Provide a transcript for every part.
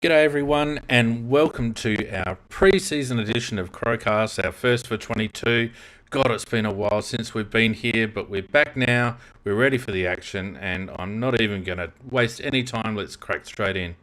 G'day everyone, and welcome to our pre-season edition of Crowcast, our first for 22. God, it's been a while since we've been here, but we're back now. We're ready for the action, and I'm not even going to waste any time. Let's crack straight in.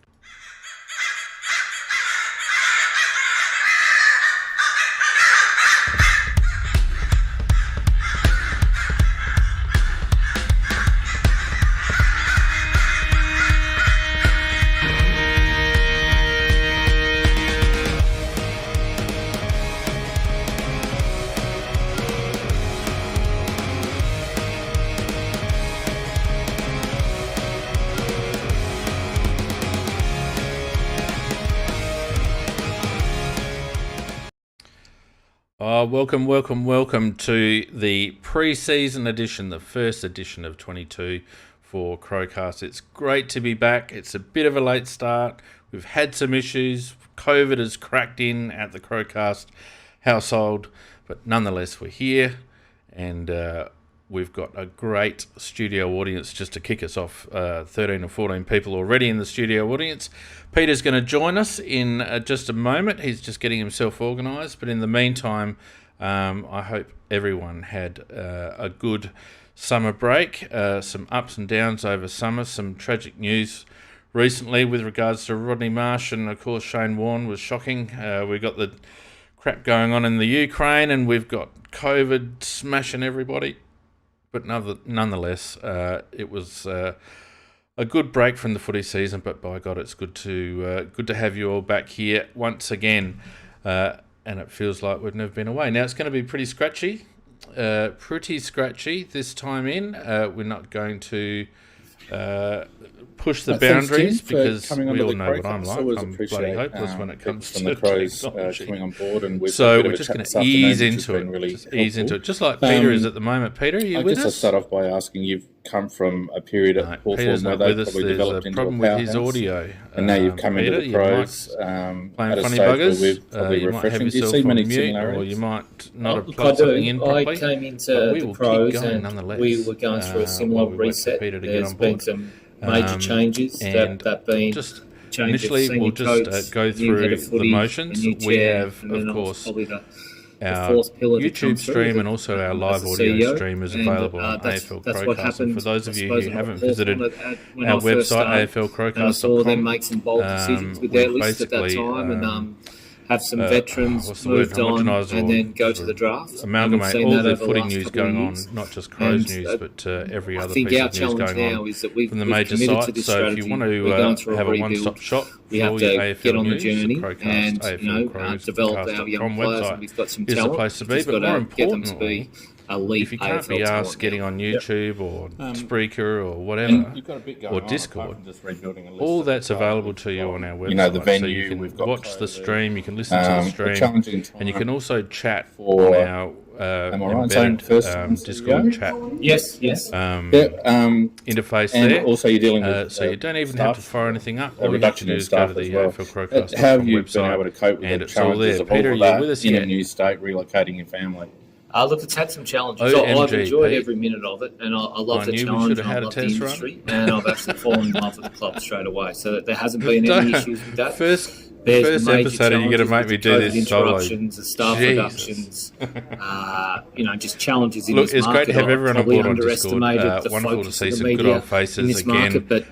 Welcome to the pre-season edition, the first edition of 22 for Crowcast. It's great to be back. It's a bit of a late start. We've had some issues. COVID has cracked in at the Crowcast household, but nonetheless we're here, and we've got a great studio audience just to kick us off. 13 or 14 people already in the studio audience. Peter's going to join us in just a moment. He's just getting himself organised. But in the meantime, I hope everyone had a good summer break. Some ups and downs over summer. Some tragic news recently with regards to Rodney Marsh, and of course Shane Warne was shocking. We've got the crap going on in the Ukraine, and we've got COVID smashing everybody. But nonetheless, it was a good break from the footy season. But by God, it's good to have you all back here once again. And it feels like we've never been away. Now it's going to be pretty scratchy this time in. We're not going to push the boundaries because we all know what I'm like. I'm bloody hopeless when it comes to the Crows coming on board, and so we're just going to ease into it. Really ease into it, just like Peter is at the moment. Peter, are you with us? I'll start off by asking, you've come from a period of poor form where they probably developed into a problem with his audio, and now you've come into the Crows playing funny buggers. You might have yourself on mute, or you might not have plugged something in properly. I came into the Crows and we were going through a similar reset. There's been some major changes that been just initially we'll just go through the motions. We have, of course, our YouTube stream and also our live audio stream is available on AFL Crowcast. And for those of you who haven't visited our website, AFLCrowcast.com, I saw them make some bold decisions with their list at that time, and have some veterans moved on and then go to the draft. Amalgamate all the footy news going on, not just Crows news, but every other piece of news going on from the major sites. So if you want to have a one-stop shop, we have to get on the journey and develop our young players. And we've got some talent. Is the place to be, but more importantly, if you can't be asked getting on YouTube or Spreaker or whatever, or Discord, all that's available to you on our website. You know, the venue, so you can we've got watch the stream, you can listen to the stream, and you can also chat on our embedded Discord chat. Yes. Interface and there. Also, you're dealing with so you don't even have to fire anything up. All you have to do is go to the AFL Crowcast How have you been able to cope with and the it's all there. challenges of Peter, all you're that with us in yet? a new state, relocating your family? Look, it's had some challenges. OMG, I've enjoyed Pete. every minute of it, and I love the knew we challenge, should and have I had a love the test industry, and I've actually fallen in love with the club straight away. So there hasn't been any issues with that. First There's major episode, and you're going to make me do COVID this solo. interruptions, the staff reductions, just challenges in Look, this it's market. great to have everyone on board on Discord. The wonderful to see of the some media good old faces in this again. Market, but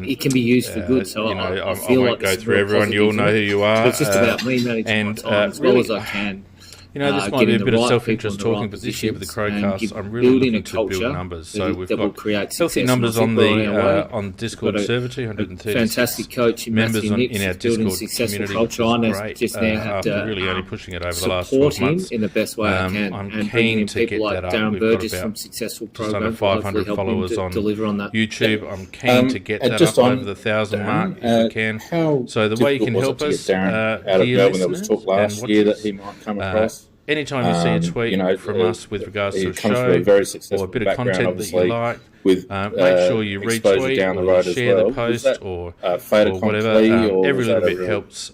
it can be used for good. So I feel won't like go it's through real everyone. You all know who you are. It's just about me managing my time as well as I can. You know, this might be a bit of self-interest talking, but this year with the Crowcast, I'm really looking to build numbers. So we've got healthy numbers on the on Discord server, 230 fantastic coach members in our Discord successful community. culture. I just now have to really only pushing it over the last 12 months. In the best way I can. I'm keen to get that up. Darren We've Burgess got from about successful just under 500 followers on YouTube. I'm keen to get that just up on over the 1,000 mark if I can. How So the way you can help us, out of Melbourne, there was talk last year that he might come across. Anytime you see a tweet from us with regards to a show very or a bit of content that you like, with make sure you retweet down the or road share as well. the post or whatever. Every little bit helps.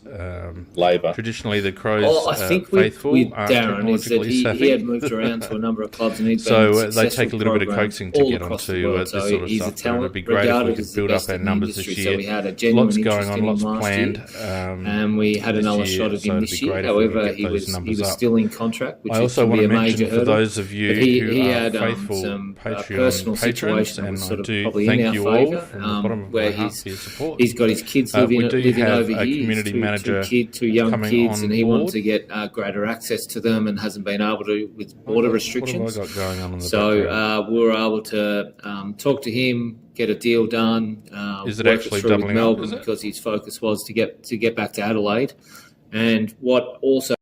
Labour. Traditionally, the Crows I think faithful with aren't Darren is that technologically he had moved around to a number of clubs and he'd so been they take a little bit of coaxing to get onto this sort of he's stuff. a talent, But it'd be great if we could build up our numbers this year. So we had a genuine lots going on, lots planned. And we had another shot at him this year. However, he was still in contract, which I also want to mention for hurdle. those of you who are faithful Patreon patrons, and I do thank you all from the bottom of my heart for your support. He's got his kids living over here. A community manager two young kids, and he wanted to get greater access to them and hasn't been able to with border restrictions. What have I got going on in the so we were able to talk to him, get a deal done. Is it actually doubling up? Because his focus was to get back to Adelaide, and what also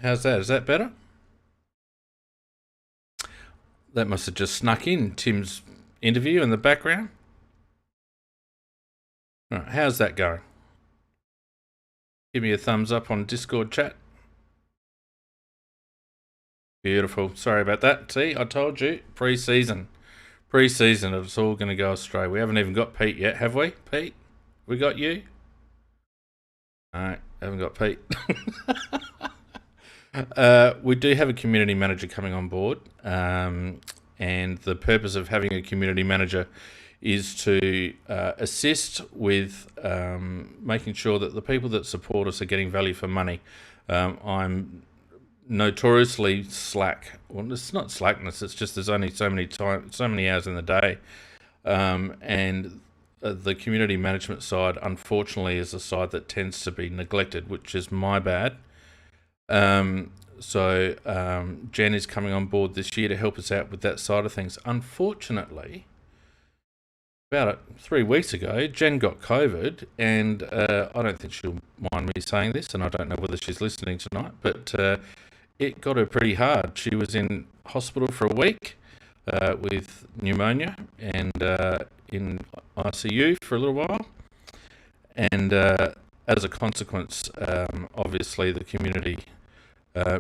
how's that? Is that better? That must have just snuck in Tim's interview in the background. All right, how's that going? Give me a thumbs up on Discord chat. Beautiful. Sorry about that. See, I told you. Pre-season. It's all going to go astray. We haven't even got Pete yet, have we? Pete? We got you? All right, haven't got Pete. We do have a community manager coming on board. And the purpose of having a community manager is to assist with making sure that the people that support us are getting value for money. I'm notoriously slack. Well, it's not slackness. It's just there's only so many hours in the day, and the community management side, unfortunately, is a side that tends to be neglected, which is my bad. So Jen is coming on board this year to help us out with that side of things. Unfortunately, about 3 weeks ago, Jen got COVID, and I don't think she'll mind me saying this, and I don't know whether she's listening tonight, but it got her pretty hard. She was in hospital for a week with pneumonia and in ICU for a little while. And as a consequence, obviously the community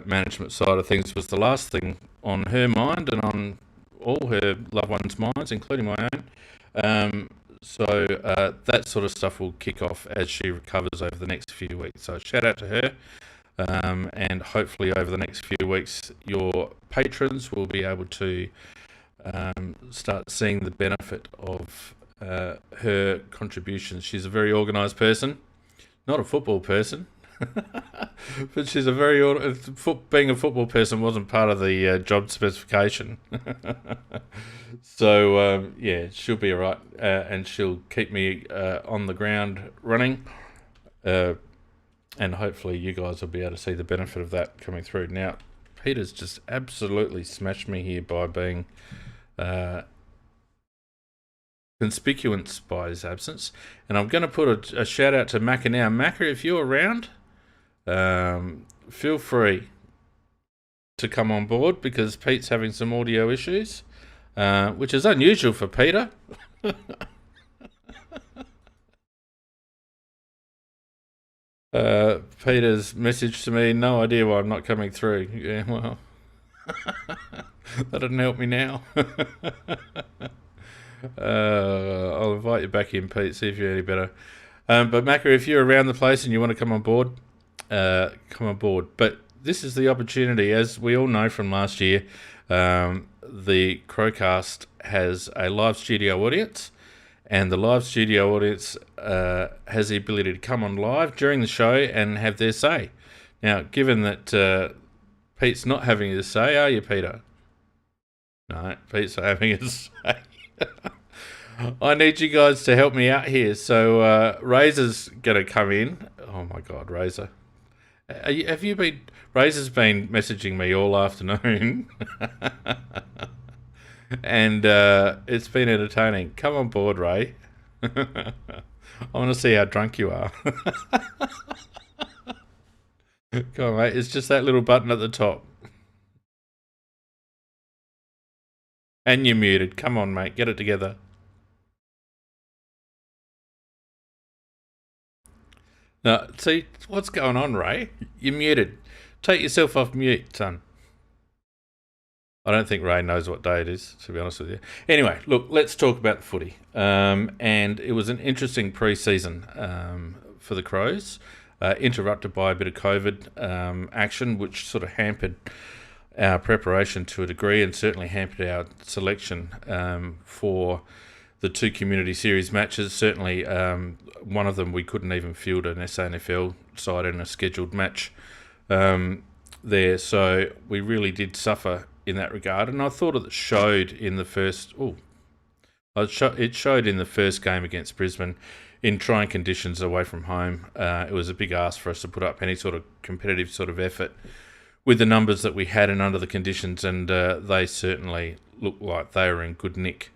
management side of things was the last thing on her mind and on all her loved ones' minds, including my own. So that sort of stuff will kick off as she recovers over the next few weeks. So shout out to her. And hopefully over the next few weeks, your patrons will be able to start seeing the benefit of her contributions. She's a very organised person, not a football person, but she's a very being a football person wasn't part of the job specification. So yeah, she'll be all right, and she'll keep me on the ground running. And hopefully you guys will be able to see the benefit of that coming through. Now, Peter's just absolutely smashed me here by being conspicuous by his absence. And I'm going to put a shout out to Macca now. Macca, if you're around, feel free to come on board because Pete's having some audio issues, which is unusual for Peter. Peter's message to me, no idea why I'm not coming through. Yeah, well, that doesn't help me now. I'll invite you back in, Pete, see if you're any better. But Macca, if you're around the place and you want to come on board, come on board. But this is the opportunity, as we all know from last year, the Crowcast has a live studio audience. And the live studio audience has the ability to come on live during the show and have their say. Now, given that Pete's not having his say, are you, Peter? No, Pete's not having his say. I need you guys to help me out here. So Razor's going to come in. Oh, my God, Razor. Razor's been messaging me all afternoon. And it's been entertaining. Come on board, Ray. I want to see how drunk you are. Come on, mate. It's just that little button at the top. And you're muted. Come on, mate. Get it together. Now, see, what's going on, Ray? You're muted. Take yourself off mute, son. I don't think Ray knows what day it is, to be honest with you. Anyway, look, let's talk about the footy. And it was an interesting pre-season for the Crows, interrupted by a bit of COVID action, which sort of hampered our preparation to a degree and certainly hampered our selection for the 2 community series matches. Certainly one of them we couldn't even field an SANFL side in a scheduled match there. So we really did suffer in that regard, and I thought it showed in the first. It showed in the first game against Brisbane in trying conditions away from home. It was a big ask for us to put up any sort of competitive sort of effort with the numbers that we had and under the conditions, and they certainly looked like they were in good nick,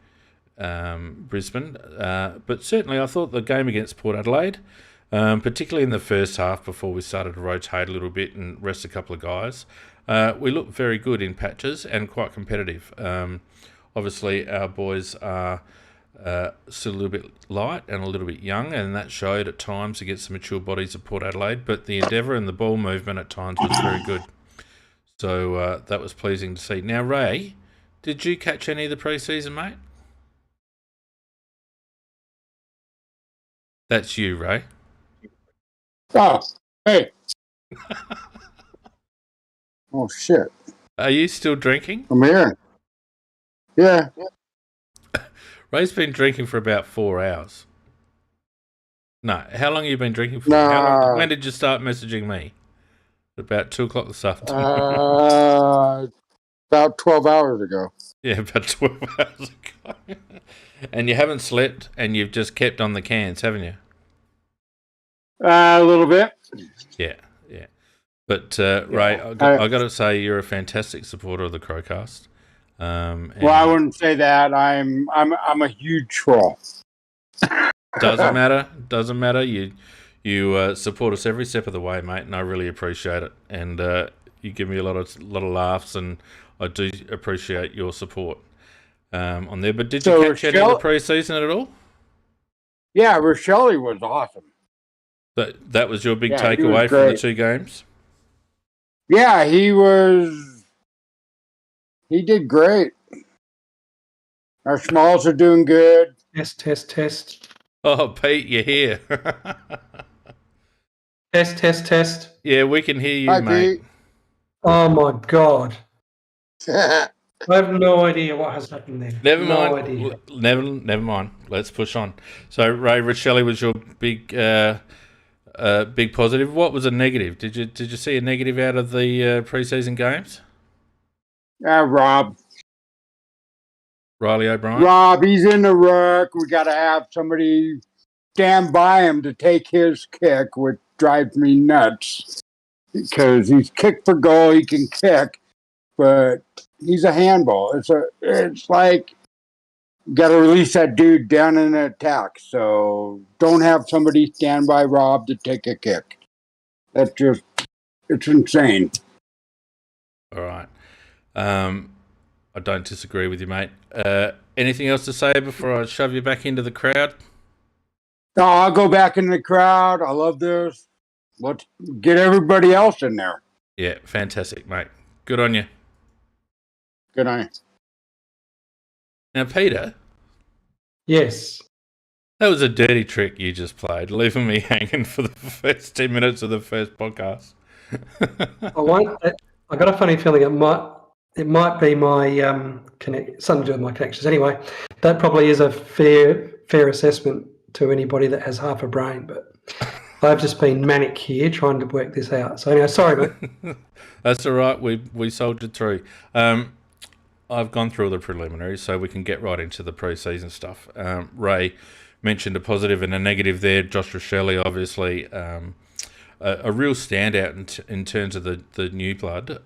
Brisbane. But certainly, I thought the game against Port Adelaide, particularly in the first half before we started to rotate a little bit and rest a couple of guys. We look very good in patches and quite competitive. Obviously, our boys are still a little bit light and a little bit young, and that showed at times against the mature bodies of Port Adelaide, but the endeavour and the ball movement at times was very good. So that was pleasing to see. Now, Ray, did you catch any of the pre-season, mate? That's you, Ray. Oh, hey. Oh, shit. Are you still drinking? I'm here. Yeah. Ray's been drinking for about 4 hours. No, how long have you been drinking for? Nah. When did you start messaging me? About 2 o'clock this afternoon. About 12 hours ago. Yeah, about 12 hours ago. And you haven't slept, and you've just kept on the cans, haven't you? A little bit. Yeah. But Ray, I got to say, you're a fantastic supporter of the Crowcast. Well, I wouldn't say that. I'm a huge troll. Doesn't matter. You support us every step of the way, mate, and I really appreciate it. And you give me a lot of laughs, and I do appreciate your support on there. But did you catch any of the pre-season at all? Yeah, Rochelle was awesome. That was your big takeaway from the 2 games? Yeah, he did great. Our smalls are doing good. Test. Oh, Pete, you're here. Test. Yeah, we can hear you, Hi, mate. Pete. Oh, my God. I have no idea what has happened there. Never mind. Let's push on. So, Ray, Rochelle was your big positive. What was a negative? Did you see a negative out of the pre-season games? Rob. Riley O'Brien? Rob, he's in the ruck. We got to have somebody stand by him to take his kick, which drives me nuts. Because he's kicked for goal, he can kick, but he's a handball. It's like you got to release that dude down in an attack. So don't have somebody stand by Rob to take a kick. It's insane. All right. I don't disagree with you, mate. Anything else to say before I shove you back into the crowd? No, I'll go back in the crowd. I love this. Let's get everybody else in there. Yeah, fantastic, mate. Good on you. Good on you. Now, Peter. Yes. That was a dirty trick you just played, leaving me hanging for the first 10 minutes of the first podcast. I got a funny feeling it might be my something to do with my connections. Anyway, that probably is a fair assessment to anybody that has half a brain, but I've just been manic here trying to work this out. So anyway, sorry, mate. That's all right. We soldiered through. I've gone through all the preliminaries, so we can get right into the pre-season stuff. Ray mentioned a positive and a negative there. Josh Rochelle, obviously, a real standout in terms of the new blood.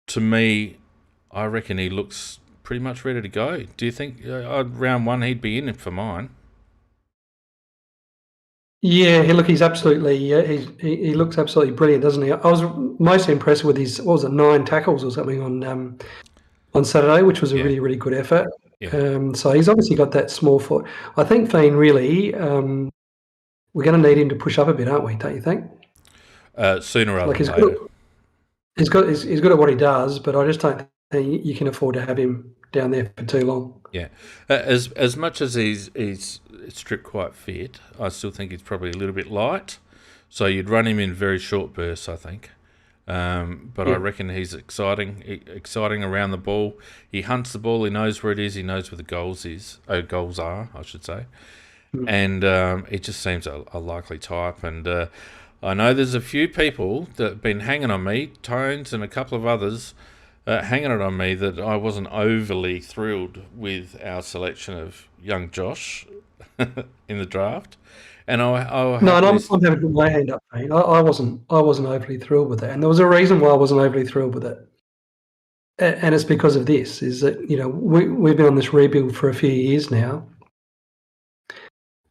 To me, I reckon he looks pretty much ready to go. Do you think round 1 he'd be in it for mine? Yeah, he's absolutely. He looks absolutely brilliant, doesn't he? I was mostly impressed with his 9 tackles or something on Saturday, which was a really, really good effort. Yeah. So he's obviously got that small foot. I think Fiend really, we're going to need him to push up a bit, aren't we? Don't you think? Sooner rather than later. He's good at what he does, but I just don't you can afford to have him down there for too long. Yeah, as much as he's stripped quite fit, I still think he's probably a little bit light. So you'd run him in very short bursts, I think. But I reckon he's exciting around the ball. He hunts the ball. He knows where it is. He knows where the goals are, I should say. And it just seems a likely type. And I know there's a few people that have been hanging on me, Tones and a couple of others, hanging it on me that I wasn't overly thrilled with our selection of young Josh in the draft. And I'm having to put my hand up, mate. I wasn't overly thrilled with it, and there was a reason why I wasn't overly thrilled with it. And it's because of this: is that we've been on this rebuild for a few years now,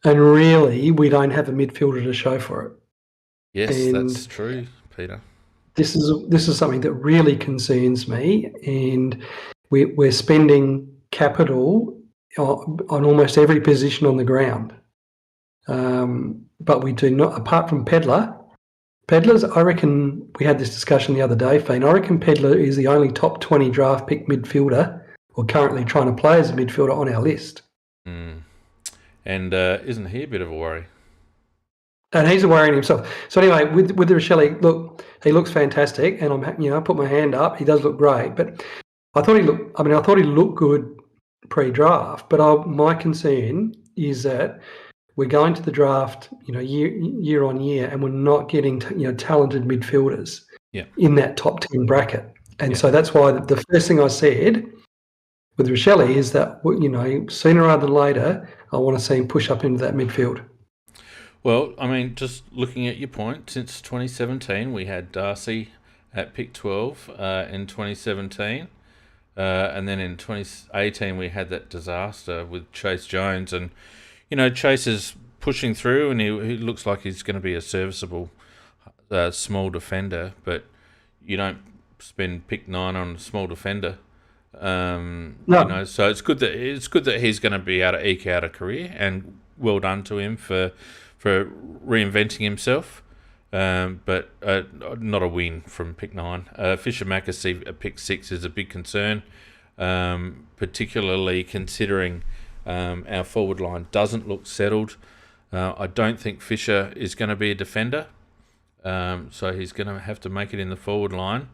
and really we don't have a midfielder to show for it. Yes, and that's true, Peter. This is something that really concerns me, and we're spending capital on almost every position on the ground. But we do not, apart from Pedler's, I reckon we had this discussion the other day, Fane. I reckon Pedler is the only top 20 draft pick midfielder, or currently trying to play as a midfielder, on our list. And isn't he a bit of a worry? And he's a worry in himself. So anyway, with the Rochelle, look, he looks fantastic, and I put my hand up. He does look great, but I thought he looked good pre-draft. But my concern is that we're going to the draft, year on year, and we're not getting, talented midfielders in that top 10 bracket. And so that's why the first thing I said with Rochelle is that, sooner rather than later, I want to see him push up into that midfield. Well, I mean, just looking at your point, since 2017, we had Darcy at pick 12 in 2017. And then in 2018, we had that disaster with Chase Jones. And Chase is pushing through, and he looks like he's going to be a serviceable small defender, but you don't spend pick 9 on a small defender. No. So it's good that he's going to be able to eke out a career, and well done to him for reinventing himself. But not a win from pick 9. Fisher Mackesy at pick 6 is a big concern, particularly considering our forward line doesn't look settled. I don't think Fisher is going to be a defender, so he's going to have to make it in the forward line.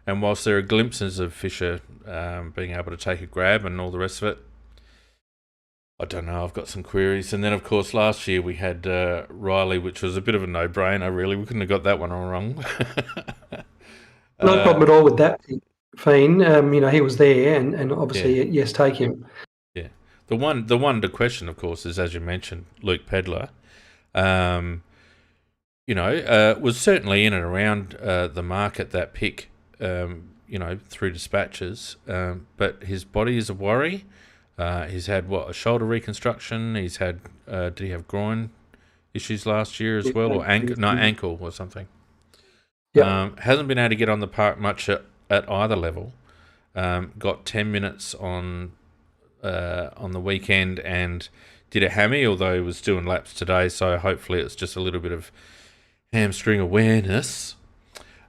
And whilst there are glimpses of Fisher being able to take a grab and all the rest of it, I don't know, I've got some queries. And then, of course, last year we had Riley, which was a bit of a no-brainer, really. We couldn't have got that one wrong. No problem at all with that, Fiend. He was there, and obviously, yes, take him. Yeah. The one to question, of course, is, as you mentioned, Luke Pedler. Was certainly in and around the mark at that pick, through dispatches. But his body is a worry. He's had, a shoulder reconstruction. He's had, did he have groin issues last year as well? Or ankle or something. Yeah. Hasn't been able to get on the park much at either level. Got 10 minutes on the weekend and did a hammy, although he was doing laps today, so hopefully it's just a little bit of hamstring awareness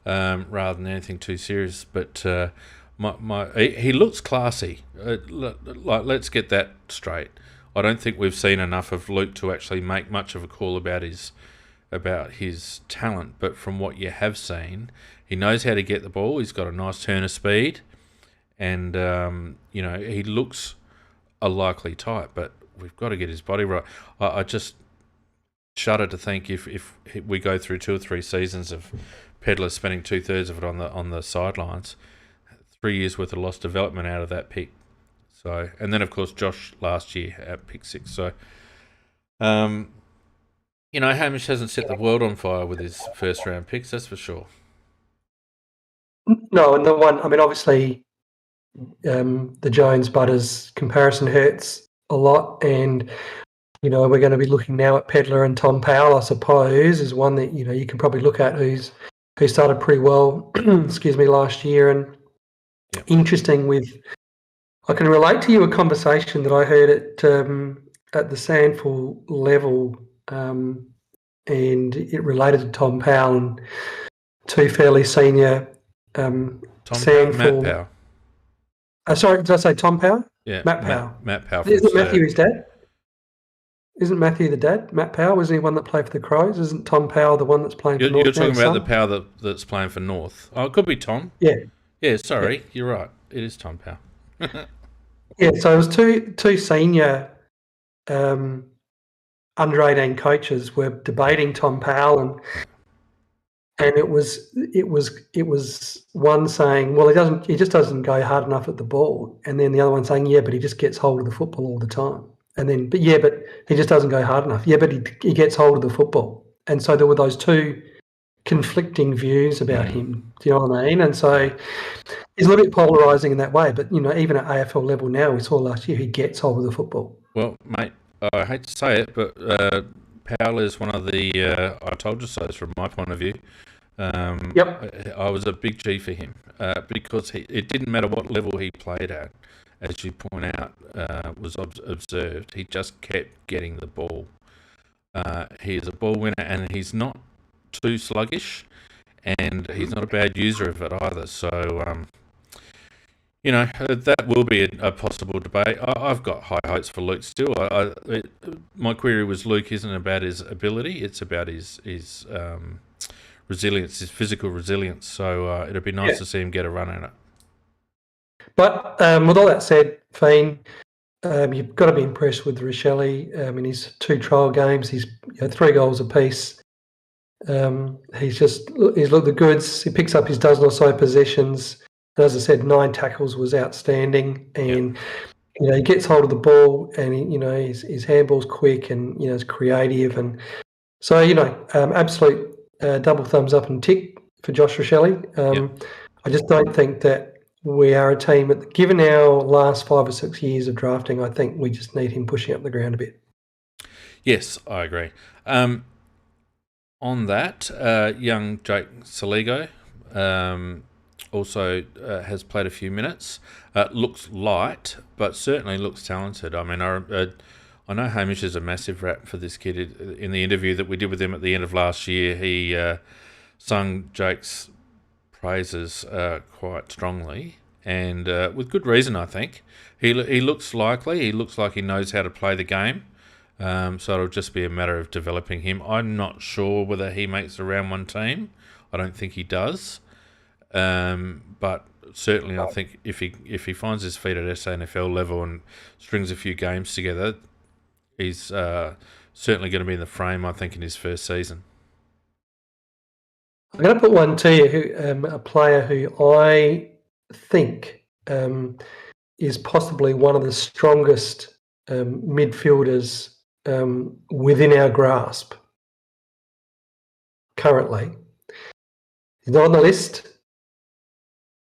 rather than anything too serious. But he looks classy. Let's get that straight. I don't think we've seen enough of Luke to actually make much of a call about his talent, but from what you have seen, he knows how to get the ball. He's got a nice turn of speed, and he looks a likely type, but we've got to get his body right. I just shudder to think if we go through 2 or 3 seasons of Pedler spending 2/3 of it on the sidelines, 3 years worth of lost development out of that pick. So, and then of course Josh last year at pick 6. So, Hamish hasn't set the world on fire with his first round picks, that's for sure. No, and the one, obviously, the Jones Butters comparison hurts a lot, and we're going to be looking now at Pedler and Tom Powell, I suppose, is one that you can probably look at who started pretty well, last year. And interesting I can relate to you a conversation that I heard at the Sandful level, and it related to Tom Powell and 2 fairly senior Tom Powell, Matt Powell. Sorry, did I say Tom Power? Yeah, Matt Power. Matt Power. Isn't Matthew his dad? Isn't Matthew the dad? Matt Power, wasn't he one that played for the Crows? Isn't Tom Power the one that's playing for North? You're talking about the Power that's playing for North. Oh, it could be Tom. Yeah. Yeah, sorry, You're right. It is Tom Power. Yeah, so it was two senior under 18 coaches were debating Tom Powell, and it was one saying, well, he just doesn't go hard enough at the ball, and then the other one saying, yeah, but he just gets hold of the football all the time, and then but he just doesn't go hard enough. Yeah, but he gets hold of the football, and so there were those two conflicting views about him. Do you know what I mean? And so he's a little bit polarising in that way. But even at AFL level now, we saw last year he gets hold of the football. Well, mate, I hate to say it, but Powell is one of the I told you so's from my point of view. Yep. I was a big G for him because it didn't matter what level he played at, as you point out, was observed. He just kept getting the ball. He is a ball winner, and he's not too sluggish, and he's not a bad user of it either. So, that will be a possible debate. I've got high hopes for Luke still. My query was Luke isn't about his ability; it's about his resilience, his physical resilience. So it'd be nice to see him get a run at it. But with all that said, Fiend, you've got to be impressed with Rochelle in his 2 trial games. He's 3 goals apiece. He's looked the goods. He picks up his dozen or so possessions. And as I said, 9 tackles was outstanding. And he gets hold of the ball, and his handball's quick, and is creative. And so absolute double thumbs up and tick for Josh Rochelle. I just don't think that we are a team. Given our last 5 or 6 years of drafting, I think we just need him pushing up the ground a bit. Yes, I agree. On that, young Jake Saligo also has played a few minutes. Looks light, but certainly looks talented. I mean, I know Hamish is a massive rap for this kid. In the interview that we did with him at the end of last year, he sung Jake's praises quite strongly, and with good reason, I think. He looks likely. He looks like he knows how to play the game. So it'll just be a matter of developing him. I'm not sure whether he makes the round 1 team. I don't think he does. But certainly I think if he finds his feet at SANFL level and strings a few games together, he's certainly going to be in the frame, I think, in his first season. I'm going to put one to you, a player who I think is possibly one of the strongest midfielders within our grasp currently. He's not on the list,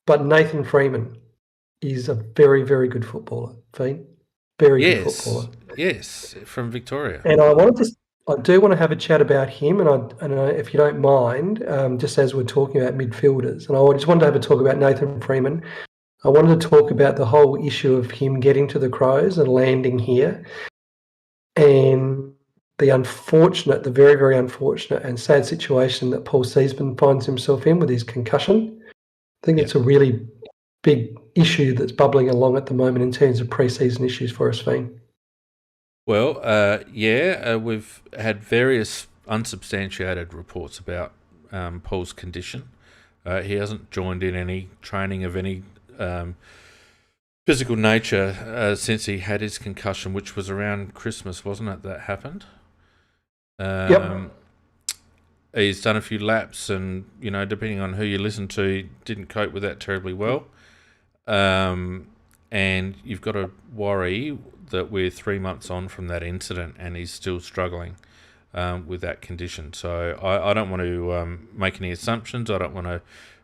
but Nathan Freeman is a very, very good footballer. Fiend, good footballer. Yes, from Victoria. And I do want to have a chat about him, and if you don't mind, just as we're talking about midfielders, and I just wanted to have a talk about Nathan Freeman. I wanted to talk about the whole issue of him getting to the Crows and landing here, and the very, very unfortunate and sad situation that Paul Seesman finds himself in with his concussion. I think it's a really big issue that's bubbling along at the moment in terms of pre-season issues for us, Fiend. Well, we've had various unsubstantiated reports about Paul's condition. He hasn't joined in any training of any physical nature since he had his concussion, which was around Christmas, wasn't it, that happened? Yep. He's done a few laps and, depending on who you listen to, didn't cope with that terribly well. And you've got to worry that we're 3 months on from that incident and he's still struggling with that condition. So I don't want to make any assumptions. I don't want to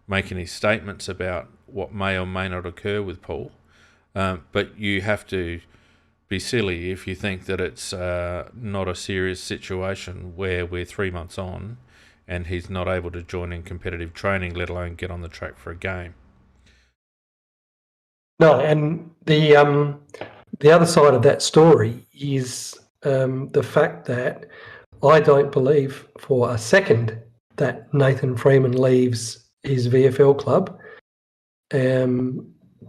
make any statements about what may or may not occur with Paul. But you have to be silly if you think that it's not a serious situation where we're 3 months on and he's not able to join in competitive training, let alone get on the track for a game. No, and the other side of that story is the fact that I don't believe for a second that Nathan Freeman leaves his VFL club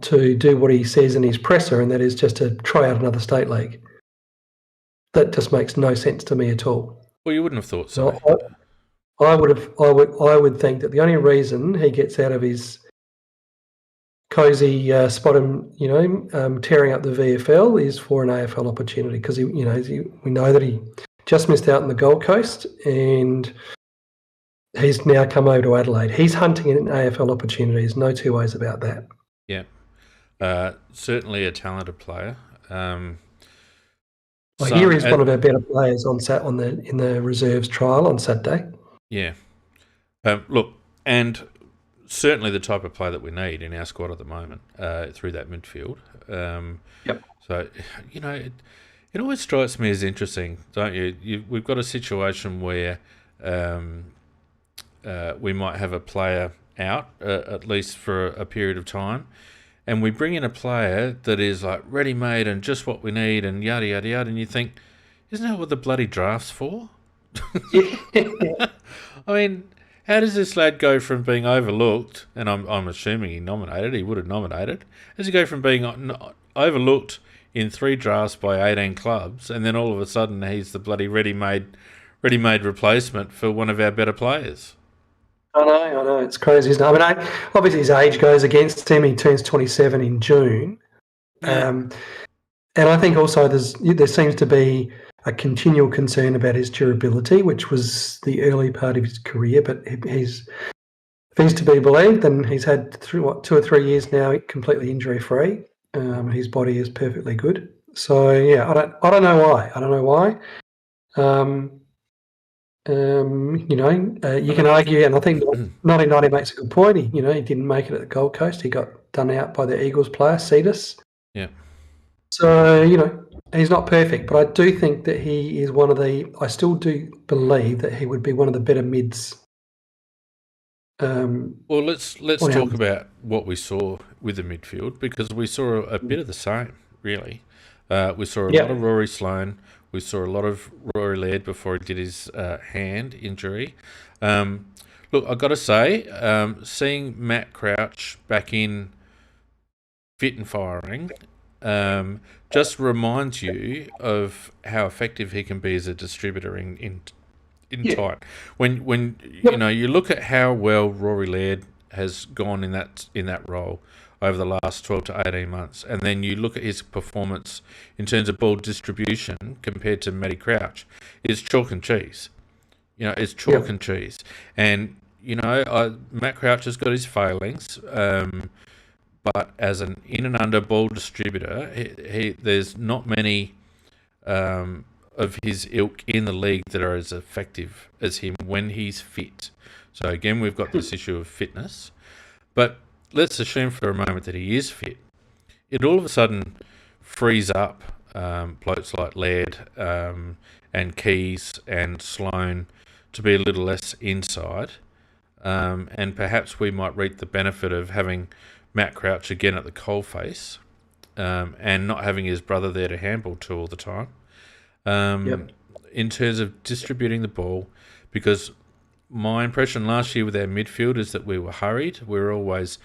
to do what he says in his presser, and that is just to try out another state league. That just makes no sense to me at all. Well, you wouldn't have thought so. I would think that the only reason he gets out of his cozy spot him, tearing up the VFL is for an AFL opportunity, because we know that he just missed out on the Gold Coast and he's now come over to Adelaide. He's hunting an AFL opportunity. There's no two ways about that. Yeah, certainly a talented player. Here is one of our better players in the reserves trial on Saturday. Yeah, look, and certainly the type of player that we need in our squad at the moment through that midfield. Yep. So, it always strikes me as interesting, don't you? We've got a situation where we might have a player out, at least for a period of time, and we bring in a player that is like ready-made and just what we need and yada, yada, yada, and you think, isn't that what the bloody draft's for? I mean, how does this lad go from being overlooked, and I'm assuming he would have nominated, does he go from being overlooked in 3 drafts by 18 clubs, and then all of a sudden he's the bloody ready-made replacement for one of our better players? I know, it's crazy, isn't it? I mean, obviously his age goes against him. He turns 27 in June. Yeah. And I think also there seems to be a continual concern about his durability, which was the early part of his career, but if he's to be believed, then he's had 2 or 3 years now completely injury-free. His body is perfectly good. So, yeah, I don't know why. You can argue, and I think 1990 makes a good point. He didn't make it at the Gold Coast. He got done out by the Eagles player, Cetus. Yeah. So, he's not perfect, but I do think that he is I still do believe that he would be one of the better mids. Well, let's talk about what we saw with the midfield, because we saw a bit of the same, really. We saw a lot of Rory Sloane. We saw a lot of Rory Laird before he did his hand injury. Look, I've got to say, seeing Matt Crouch back in fit and firing just reminds you of how effective he can be as a distributor in tight. When you look at how well Rory Laird has gone in that role over the last 12 to 18 months, and then you look at his performance in terms of ball distribution compared to Matty Crouch, it's chalk and cheese. It's chalk and cheese. And Matt Crouch has got his failings, but as an in and under ball distributor, there's not many of his ilk in the league that are as effective as him when he's fit. So again, we've got this issue of fitness, but let's assume for a moment that he is fit. It all of a sudden frees up blokes like Laird and Keys and Sloane to be a little less inside, and perhaps we might reap the benefit of having Matt Crouch again at the coalface, and not having his brother there to handball to all the time. In terms of distributing the ball, because my impression last year with our midfield is that we were hurried. We were always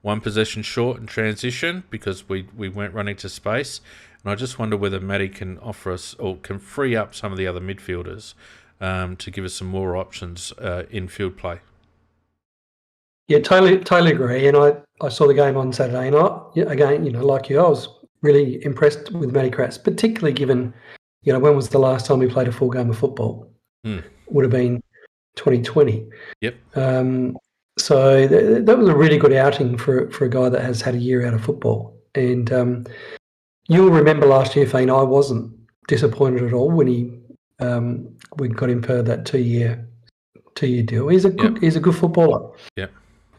one possession short in transition because we weren't running to space. And I just wonder whether Matty can offer us or can free up some of the other midfielders to give us some more options in field play. Yeah, totally agree. And I saw the game on Saturday night. Again, like you, I was really impressed with Matty Crouch, particularly given, when was the last time we played a full game of football? Would have been 2020. Yep. So that was a really good outing for a guy that has had a year out of football. And you'll remember last year, Fane, I wasn't disappointed at all when we got him for that 2-year deal. He's a good footballer. Yeah.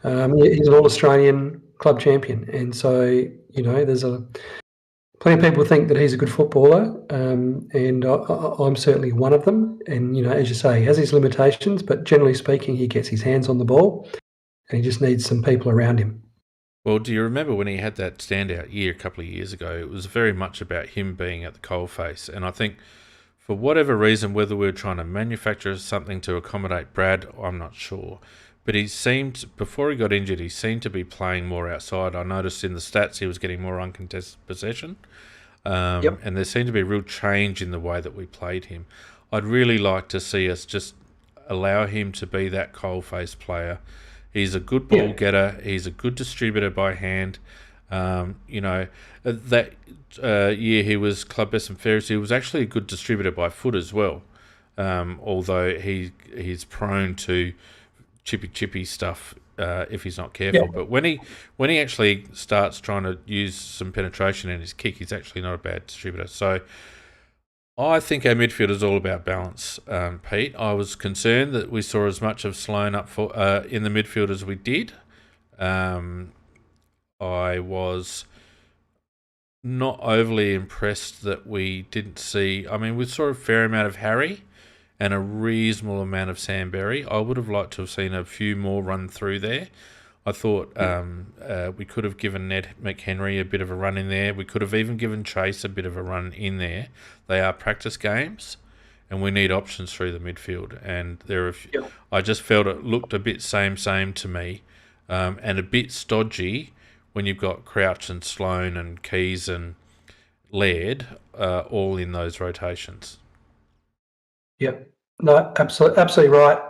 He's an All-Australian club champion, and so there's plenty of people think that he's a good footballer, and I'm certainly one of them. And as you say, he has his limitations, but generally speaking, he gets his hands on the ball, and he just needs some people around him. Well, do you remember when he had that standout year a couple of years ago? It was very much about him being at the coalface, and I think for whatever reason, whether we were trying to manufacture something to accommodate Brad, I'm not sure. But before he got injured, he seemed to be playing more outside. I noticed in the stats he was getting more uncontested possession. And there seemed to be a real change in the way that we played him. I'd really like to see us just allow him to be that coal-faced player. He's a good ball getter. He's a good distributor by hand. That year he was club best and fairest. He was actually a good distributor by foot as well, although he's prone to chippy stuff if he's not careful. But when he actually starts trying to use some penetration in his kick, he's actually not a bad distributor. So I think our midfield is all about balance, Pete. I was concerned that we saw as much of Sloane up for in the midfield as we did. I was not overly impressed that we didn't see... I mean, we saw a fair amount of Harry and a reasonable amount of Sam Berry. I would have liked to have seen a few more run through there. I thought we could have given Ned McHenry a bit of a run in there. We could have even given Chase a bit of a run in there. They are practice games, and we need options through the midfield. And there are I just felt it looked a bit same to me, and a bit stodgy when you've got Crouch and Sloane and Keys and Laird all in those rotations. Yep. No, absolutely right.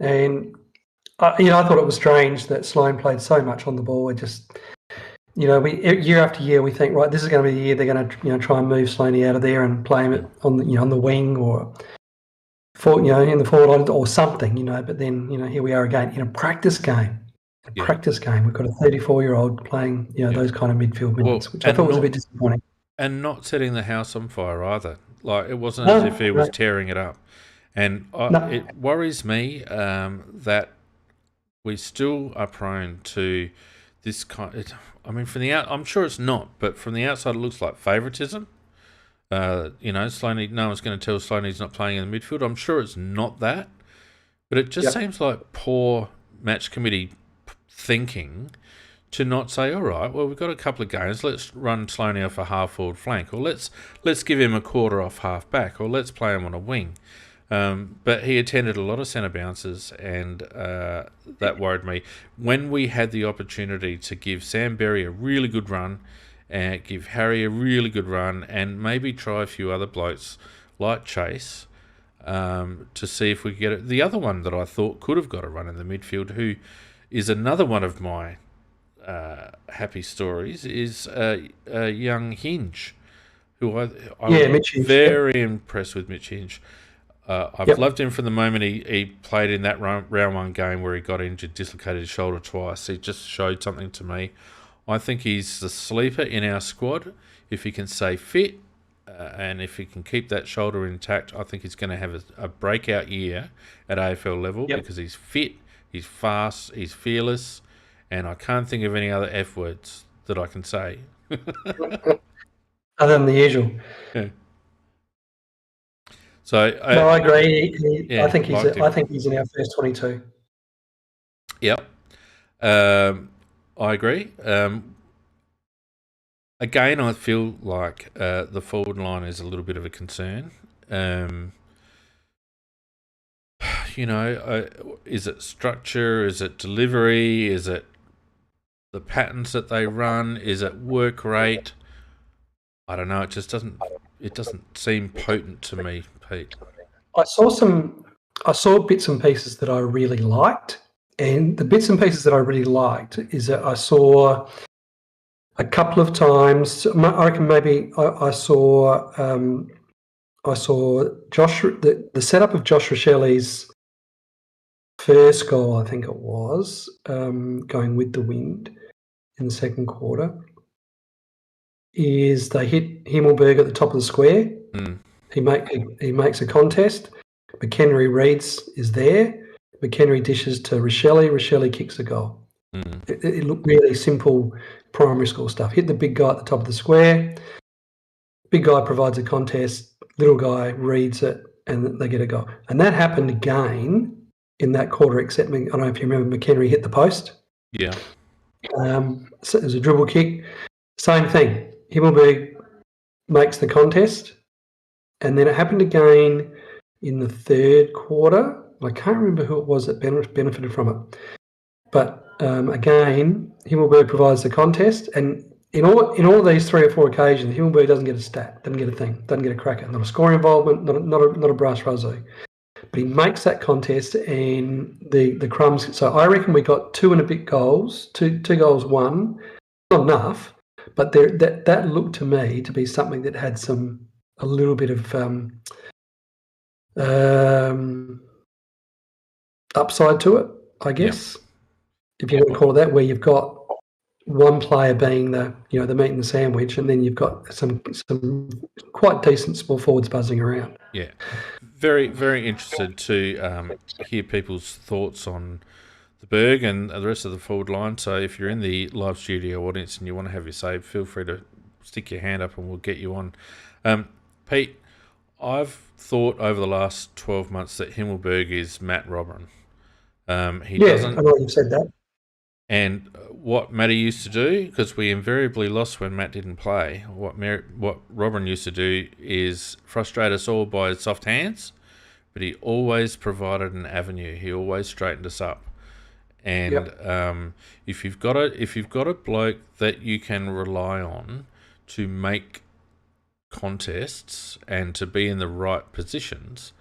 And I thought it was strange that Sloane played so much on the ball. It just, we year after year we think, right, this is going to be the year they're going to, try and move Sloane out of there and play him on the, on the wing or in the forward line or something, But then, here we are again in a practice game. Practice game. We've got a 34-year-old playing, those kind of midfield minutes, which I thought was a bit disappointing. And not setting the house on fire either. Like, it wasn't as if he was tearing it up. And it worries me that we still are prone to this kind. I'm sure it's not, but from the outside it looks like favouritism. Sloaney, no one's going to tell Sloaney he's not playing in the midfield. I'm sure it's not that, but it just seems like poor match committee thinking to not say, all right, well, we've got a couple of games, let's run Sloaney off a half-forward flank, or let's give him a quarter off half-back, or let's play him on a wing. But he attended a lot of centre bounces, and that worried me. When we had the opportunity to give Sam Berry a really good run, and give Harry a really good run, and maybe try a few other blokes like Chase to see if we could get it. The other one that I thought could have got a run in the midfield, who is another one of my happy stories, is young Hinge, who I'm very impressed with. Mitch Hinge. I've loved him from the moment he played in that round one game where he got injured, dislocated his shoulder twice. He just showed something to me. I think he's the sleeper in our squad. If he can stay fit and if he can keep that shoulder intact, I think he's going to have a breakout year at AFL level because he's fit, he's fast, he's fearless, and I can't think of any other F words that I can say. Other than the usual. Yeah. So I agree. I think he's in our first 22. Yep. I agree. Again, I feel like the forward line is a little bit of a concern. Is it structure? Is it delivery? Is it the patterns that they run? Is it work rate? I don't know. It just doesn't seem potent to me, Pete. I saw bits and pieces that I really liked, and the bits and pieces that I really liked is that I saw a couple of times. I reckon maybe I saw Josh, the setup of Josh Rochelli's first goal, I think it was, going with the wind in the second quarter, is they hit Himmelberg at the top of the square. He makes a contest. McHenry reads is there. McHenry dishes to Rochelli kicks a goal. It looked really simple primary school stuff. Hit the big guy at the top of the square. Big guy provides a contest. Little guy reads it, and they get a goal. And that happened again in that quarter, except, I don't know if you remember, McHenry hit the post. Yeah. So it was a dribble kick. Same thing. Himmelberg makes the contest. And then it happened again in the third quarter. I can't remember who it was that benefited from it. But again, Himmelberg provides the contest, and in all of these 3 or 4 occasions, Himmelberg doesn't get a stat, doesn't get a thing, doesn't get a cracker, not a scoring involvement, not a brass razzo. But he makes that contest, and the crumbs. So I reckon we got 2 and a bit goals, two goals won, not enough, but that looked to me to be something that had a little bit of upside to it, I guess. If you want to call it that, where you've got one player being the meat and the sandwich, and then you've got some quite decent small forwards buzzing around. Yeah, very, very interested to hear people's thoughts on the Berg and the rest of the forward line. So if you're in the live studio audience and you want to have your say, feel free to stick your hand up and we'll get you on. Pete, I've thought over the last 12 months that Himmelberg is Matt Robin. Doesn't. I know you've said that. And what Matty used to do, because we invariably lost when Matt didn't play, what Robin used to do is frustrate us all by his soft hands, but he always provided an avenue. He always straightened us up. And if you've got a bloke that you can rely on to make contests and to be in the right positions,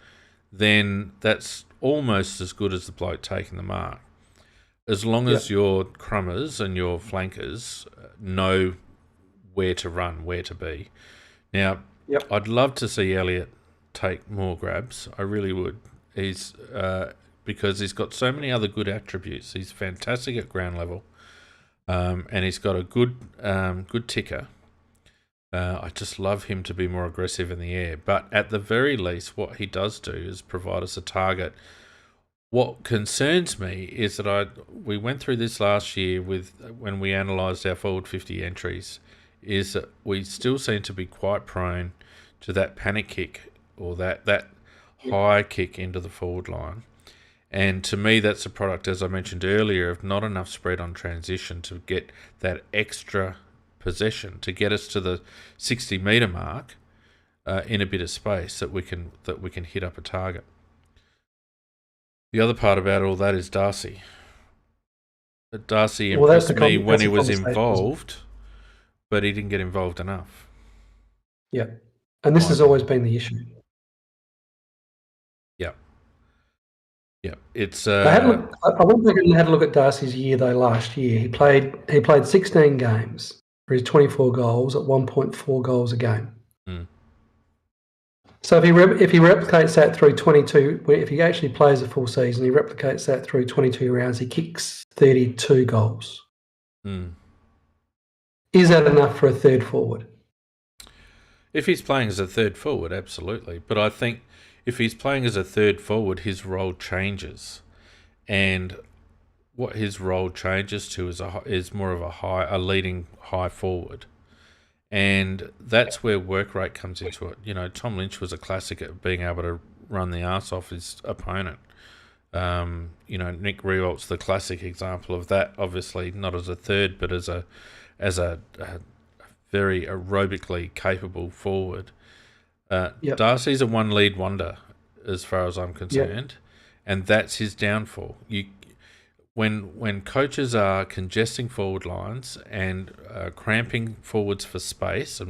then that's almost as good as the bloke taking the mark. As long as your crummers and your flankers know where to run, where to be. Now, I'd love to see Elliott take more grabs. I really would. He's because he's got so many other good attributes. He's fantastic at ground level, and he's got a good ticker. I just love him to be more aggressive in the air. But at the very least, what he does do is provide us a target. What concerns me is that we went through this last year when we analysed our forward 50 entries, is that we still seem to be quite prone to that panic kick or that high kick into the forward line. And to me, that's a product, as I mentioned earlier, of not enough spread on transition to get that extra possession, to get us to the 60-metre mark in a bit of space that we can hit up a target. The other part about all that is Darcy. Darcy impressed me when he was involved, but he didn't get involved enough. Yeah, and this has always been the issue. Yeah, it's. I went back and had a look at Darcy's year though. Last year, he played 16 games for his 24 goals at 1.4 goals a game. Mm. So if he replicates that through 22, if he actually plays a full season, he replicates that through 22 rounds, he kicks 32 goals. Mm. Is that enough for a third forward? If he's playing as a third forward, absolutely. But I think if he's playing as a third forward, his role changes. And what his role changes to is more of a leading high forward. And that's where work rate comes into it. You know, Tom Lynch was a classic at being able to run the arse off his opponent. Nick Riewold's the classic example of that. Obviously, not as a third, but as a very aerobically capable forward. Darcy's a one lead wonder, as far as I'm concerned, and that's his downfall. When coaches are congesting forward lines and cramping forwards for space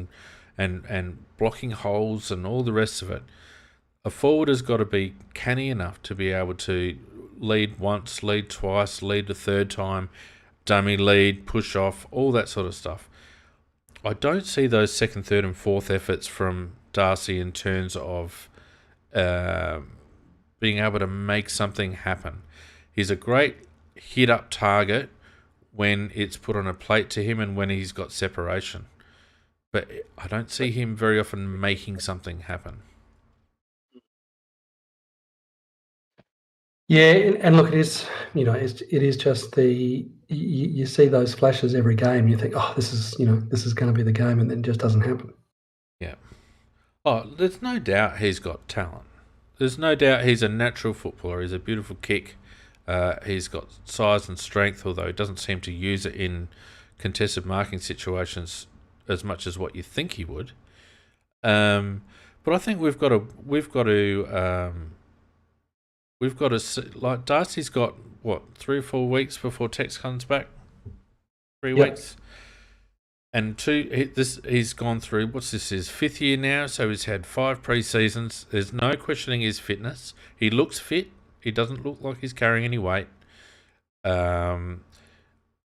and blocking holes and all the rest of it, a forward has got to be canny enough to be able to lead once, lead twice, lead a third time, dummy lead, push off, all that sort of stuff. I don't see those second, third and fourth efforts from Darcy in terms of being able to make something happen. He's a great hit-up target when it's put on a plate to him and when he's got separation. But I don't see him very often making something happen. Yeah, and look, it is just you see those flashes every game. You think, oh, this is going to be the game, and then it just doesn't happen. Yeah. Oh, there's no doubt he's got talent. There's no doubt he's a natural footballer. He's a beautiful kick. He's got size and strength, although he doesn't seem to use it in contested marking situations as much as what you think he would. But I think we've got to we've got like Darcy's got what 3 or 4 weeks before Tex comes back. 3 weeks. And he's gone through, what's this, his 5th year now, so he's had 5 pre-seasons. There's no questioning his fitness. He looks fit. He doesn't look like he's carrying any weight.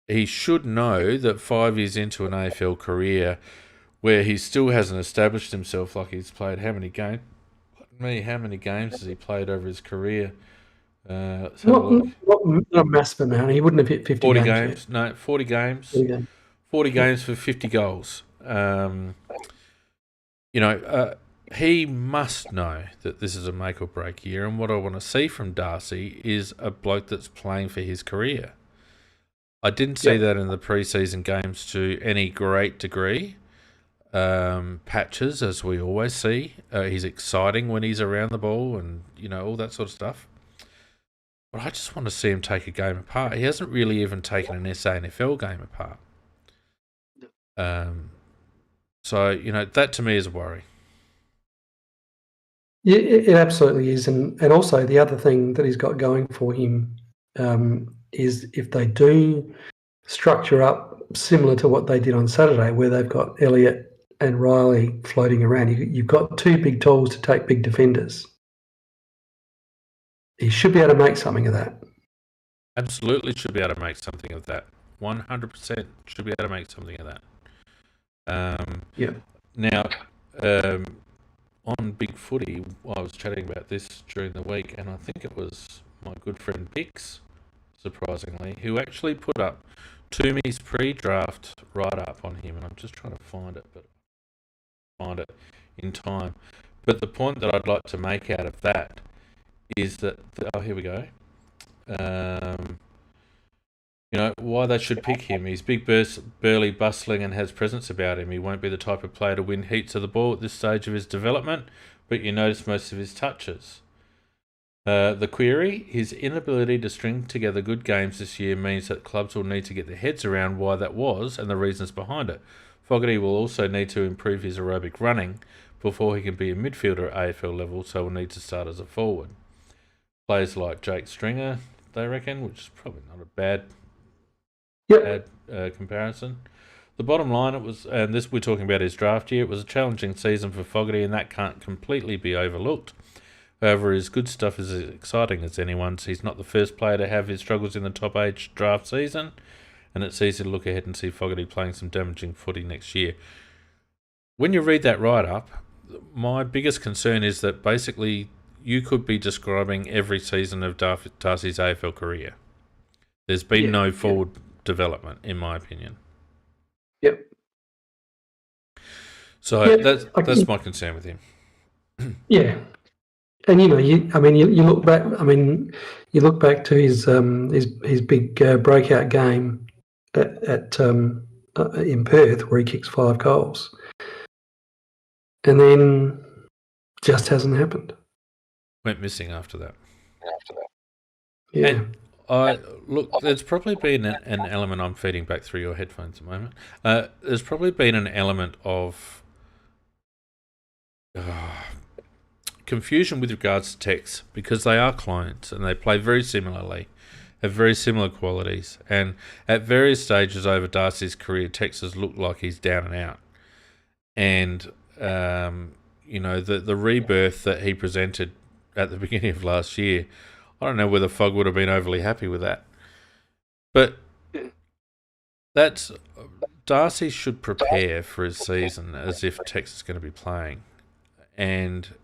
He should know that 5 years into an AFL career where he still hasn't established himself, like he's played how many games? How many games has he played over his career? Not a massive amount. He wouldn't have hit 50 40 games. Yet. No, 40 games. 40 games for 50 goals. He must know that this is a make or break year, and what I want to see from Darcy is a bloke that's playing for his career. I didn't see that in the pre-season games to any great degree. Patches, as we always see. He's exciting when he's around the ball and, all that sort of stuff. But I just want to see him take a game apart. He hasn't really even taken an SANFL game apart. So, that to me is a worry. Yeah, it absolutely is. And also the other thing that he's got going for him is if they do structure up similar to what they did on Saturday, where they've got Elliott and Riley floating around, you've got 2 big tools to take big defenders. He should be able to make something of that. Absolutely should be able to make something of that. 100% should be able to make something of that. Now, on Big Footy, I was chatting about this during the week, and I think it was my good friend Bix, surprisingly, who actually put up Toomey's pre-draft write-up on him, and I'm just trying to find it in time. But the point that I'd like to make out of that is that, here we go. Why they should pick him. He's big, burly, bustling, and has presence about him. He won't be the type of player to win heats of the ball at this stage of his development, but you notice most of his touches. The query, his inability to string together good games this year means that clubs will need to get their heads around why that was and the reasons behind it. Fogarty will also need to improve his aerobic running before he can be a midfielder at AFL level, so will need to start as a forward. Players like Jake Stringer, they reckon, which is probably not a bad comparison. The bottom line, it was, and this we're talking about his draft year, it was a challenging season for Fogarty, and that can't completely be overlooked. However, his good stuff is as exciting as anyone's. He's not the first player to have his struggles in the top age draft season, and it's easy to look ahead and see Fogarty playing some damaging footy next year. When you read that write-up, my biggest concern is that basically you could be describing every season of Darcy's AFL career. There's been no forward development, in my opinion. Yep. So that's my concern with him. Yeah. And you look back. You look back to his big breakout game at in Perth, where he kicks 5 goals, and then just hasn't happened. Went missing after that. Yeah. And there's probably been an element. I'm feeding back through your headphones at the moment. There's probably been an element of confusion with regards to Tex, because they are clones and they play very similarly, have very similar qualities, and at various stages over Darcy's career, Tex has looked like he's down and out. And the rebirth that he presented at the beginning of last year, I don't know whether Fogg would have been overly happy with that. But Darcy should prepare for his season as if Tex is going to be playing. And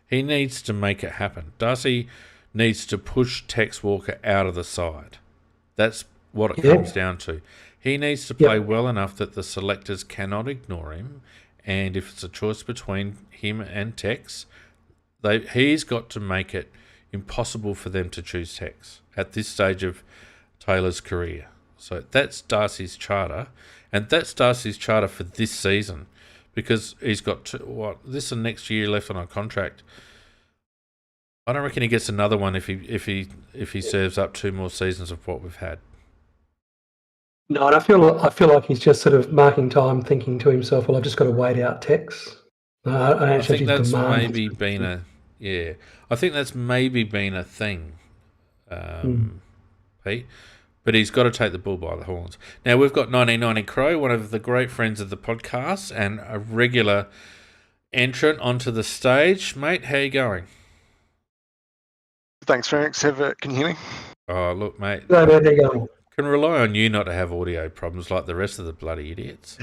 he needs to make it happen. Darcy needs to push Tex Walker out of the side. That's what it comes down to. He needs to play well enough that the selectors cannot ignore him. And if it's a choice between him and Tex, he's got to make it impossible for them to choose Tex at this stage of Taylor's career. So that's Darcy's charter, and that's Darcy's charter for this season, because he's got this and next year left on a contract. I don't reckon he gets another one if he serves up 2 more seasons of what we've had. No, and I feel like he's just sort of marking time, thinking to himself, "Well, I've just got to wait out Tex." I think that's maybe been a thing Pete. But he's got to take the bull by the horns. Now, we've got 1990 Crow, one of the great friends of the podcast and a regular entrant onto the stage. Mate, how you going? Thanks, Phoenix. Can you hear me? Oh, look, mate. No, there you go. Can rely on you not to have audio problems like the rest of the bloody idiots.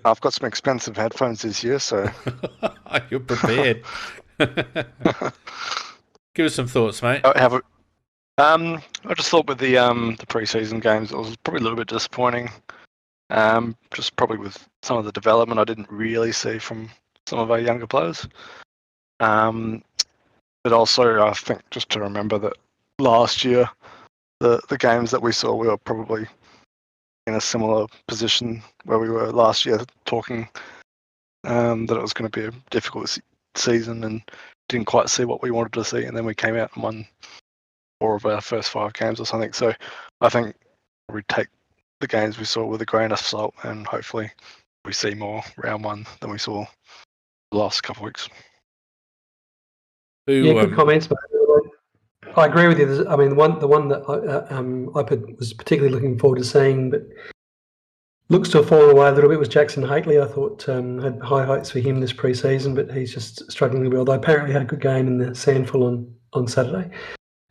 I've got some expensive headphones this year, so... You're prepared. Give us some thoughts, mate. I just thought with the pre-season games, it was probably a little bit disappointing. Just probably with some of the development I didn't really see from some of our younger players. But also, I think just to remember that last year, the games that we saw, we were probably in a similar position where we were last year, talking that it was going to be a difficult season and didn't quite see what we wanted to see, and then we came out and won 4 of our first 5 games or something. So I think we take the games we saw with a grain of salt, and hopefully we see more round 1 than we saw the last couple of weeks. Good comments, mate. I agree with you. I mean, the one that I was particularly looking forward to seeing, but looks to have fallen away a little bit, was Jackson Hately. I thought had high hopes for him this pre-season, but he's just struggling a bit. Although apparently had a good game in the Sandful on Saturday.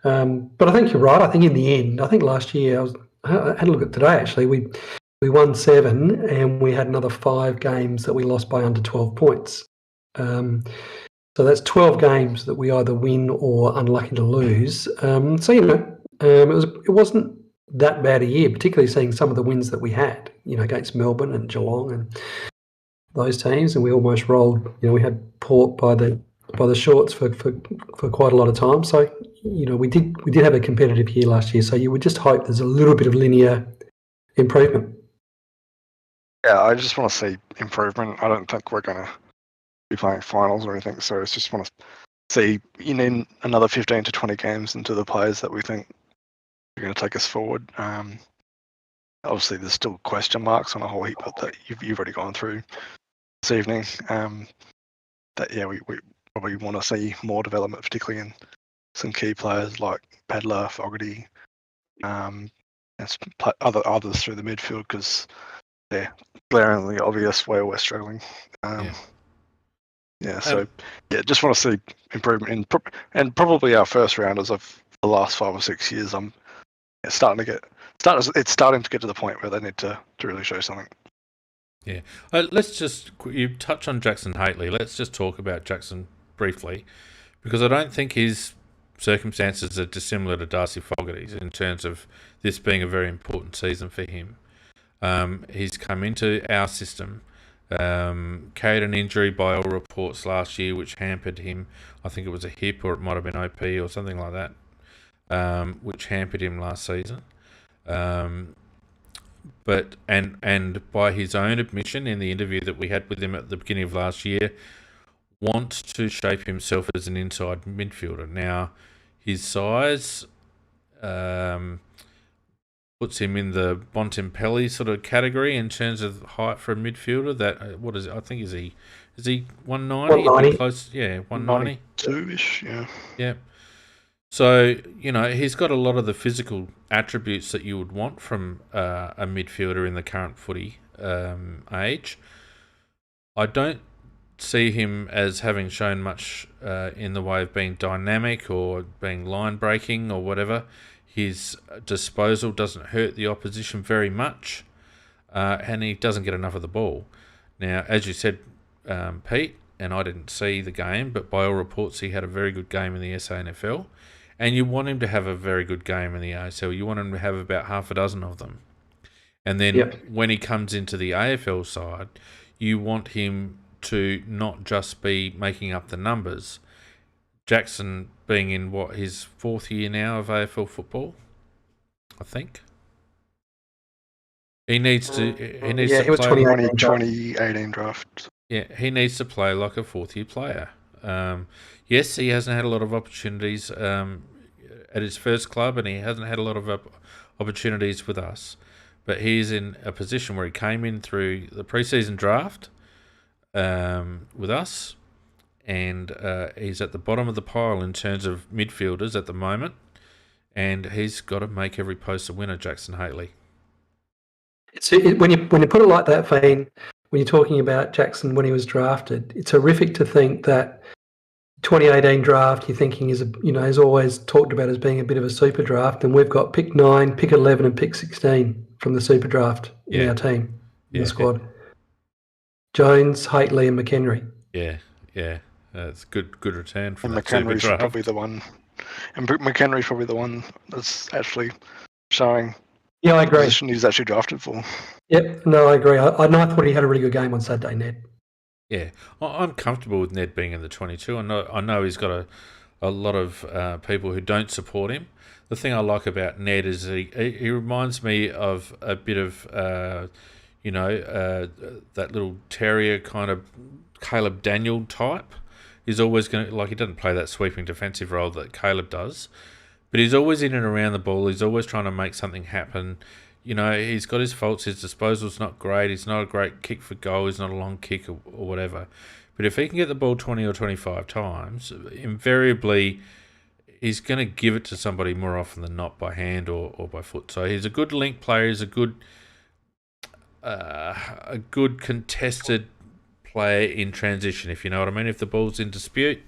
But I think you're right. I think in the end, I think last year I had a look at today. Actually, we won 7 and we had another 5 games that we lost by under 12 points. So that's 12 games that we either win or unlucky to lose. So it wasn't that bad a year, particularly seeing some of the wins that we had. Against Melbourne and Geelong and those teams, and we almost rolled. We had Port by the shorts for quite a lot of time. So we did have a competitive year last year. So you would just hope there's a little bit of linear improvement. Yeah, I just want to see improvement. I don't think we're going to be playing finals or anything. So I just want to see another 15 to 20 games into the players that we think are going to take us forward. Obviously, there's still question marks on a whole heap that you've already gone through this evening. We probably want to see more development, particularly in some key players like Pedler, Fogarty, and others through the midfield, because they're glaringly obvious where we're struggling. Just want to see improvement and probably our first rounders of the last 5 or 6 years. It's starting to get to the point where they need to really show something. Yeah. You touch on Jackson Hately. Let's just talk about Jackson briefly, because I don't think his circumstances are dissimilar to Darcy Fogarty's in terms of this being a very important season for him. He's come into our system, carried an injury by all reports last year, which hampered him. I think it was a hip, or it might have been OP or something like that, which hampered him last season. But by his own admission in the interview that we had with him at the beginning of last year, wants to shape himself as an inside midfielder. Now, his size puts him in the Bontempelli sort of category in terms of height for a midfielder. That what is it? I think is he 190? 190. Close, yeah, 190. 2-ish, yeah. Yeah. So, he's got a lot of the physical attributes that you would want from a midfielder in the current footy age. I don't see him as having shown much in the way of being dynamic or being line breaking or whatever. His disposal doesn't hurt the opposition very much, and he doesn't get enough of the ball. Now, as you said, Pete, and I didn't see the game, but by all reports he had a very good game in the SANFL. And you want him to have a very good game in the ASL. You want him to have about half a dozen of them. And then when he comes into the AFL side, you want him to not just be making up the numbers. Jackson being in, his 4th year now of AFL football, I think. He needs to He was play 2018 draft. Yeah, he needs to play like a 4th year player. Yes, he hasn't had a lot of opportunities at his first club, and he hasn't had a lot of opportunities with us. But he's in a position where he came in through the preseason draft with us, and he's at the bottom of the pile in terms of midfielders at the moment. and he's got to make every post a winner, Jackson Haley. When you put it like that, Fane, when you're talking about Jackson when he was drafted, it's horrific to think that 2018 draft you're thinking is always talked about as being a bit of a super draft, and we've got pick 9, pick 11, and pick 16 from the super draft in our team, in the squad. Jones, Haitley, and McHenry. Yeah. It's good return from and that super McHenry's draft. Probably the one, and McHenry's probably the one that's actually showing. Yeah, I the agree. Position he's actually drafted for. Yep, no, I agree. I thought he had a really good game on Saturday, Ned. Yeah, I'm comfortable with Ned being in the 22. I know he's got a lot of people who don't support him. The thing I like about Ned is he reminds me of a bit of that little terrier kind of Caleb Daniel type. He's always going to, he doesn't play that sweeping defensive role that Caleb does, but he's always in and around the ball. He's always trying to make something happen. He's got his faults. His disposal's not great. He's not a great kick for goal. He's not a long kick or whatever. But if he can get the ball 20 or 25 times, invariably he's going to give it to somebody more often than not by hand or by foot. So he's a good link player. He's a good contested player in transition, if you know what I mean. If the ball's in dispute,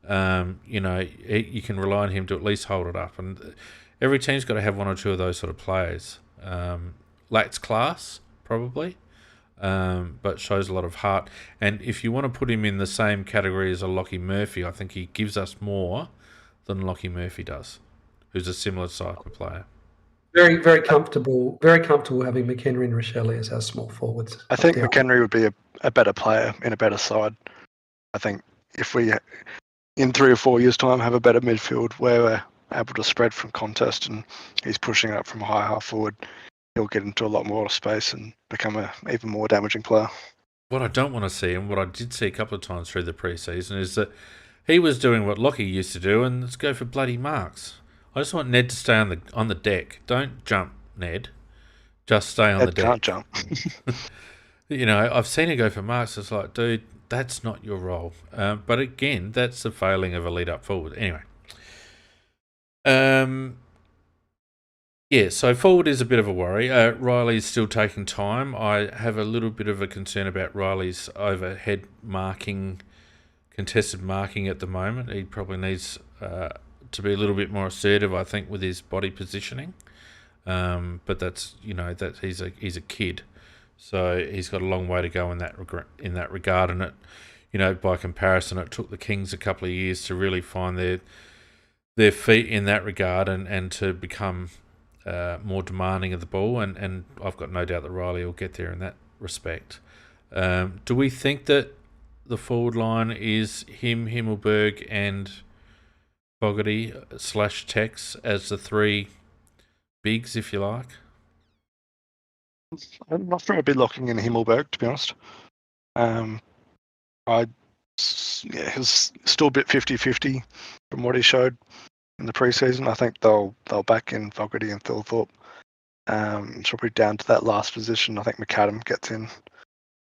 you can rely on him to at least hold it up. And every team's got to have one or two of those sort of players. Lacks class, probably, but shows a lot of heart. And if you want to put him in the same category as a Lockie Murphy, I think he gives us more than Lockie Murphy does, who's a similar type of player. Very, very comfortable having McHenry and Rochelle as our small forwards. I think McHenry would be a better player in a better side. I think if we, in 3 or 4 years' time, have a better midfield where we're able to spread from contest and he's pushing up from high half forward, he'll get into a lot more space and become an even more damaging player. What I don't want to see, and what I did see a couple of times through the pre-season, is that he was doing what Lockie used to do, and let's go for bloody marks. I just want Ned to stay on the deck. Don't jump, Ned. Just stay on the deck. Can't jump. I've seen him go for marks. It's like, dude, that's not your role. But again, that's the failing of a lead-up forward. Anyway. So forward is a bit of a worry. Riley's still taking time. I have a little bit of a concern about Riley's overhead marking, contested marking at the moment. He probably needs to be a little bit more assertive, I think, with his body positioning. But that's that he's a kid, so he's got a long way to go in that regard. And it, by comparison, it took the Kings a couple of years to really find their feet in that regard and to become more demanding of the ball. And I've got no doubt that Riley will get there in that respect. Do we think that the forward line is Himmelberg, and Fogarty / Tex as the 3 bigs, if you like? I'm not sure I'd be locking in Himmelberg, to be honest. He's still a bit 50-50 from what he showed in the preseason. I think they'll back in Fogarty and Thilthorpe. It's probably down to that last position. I think McAdam gets in.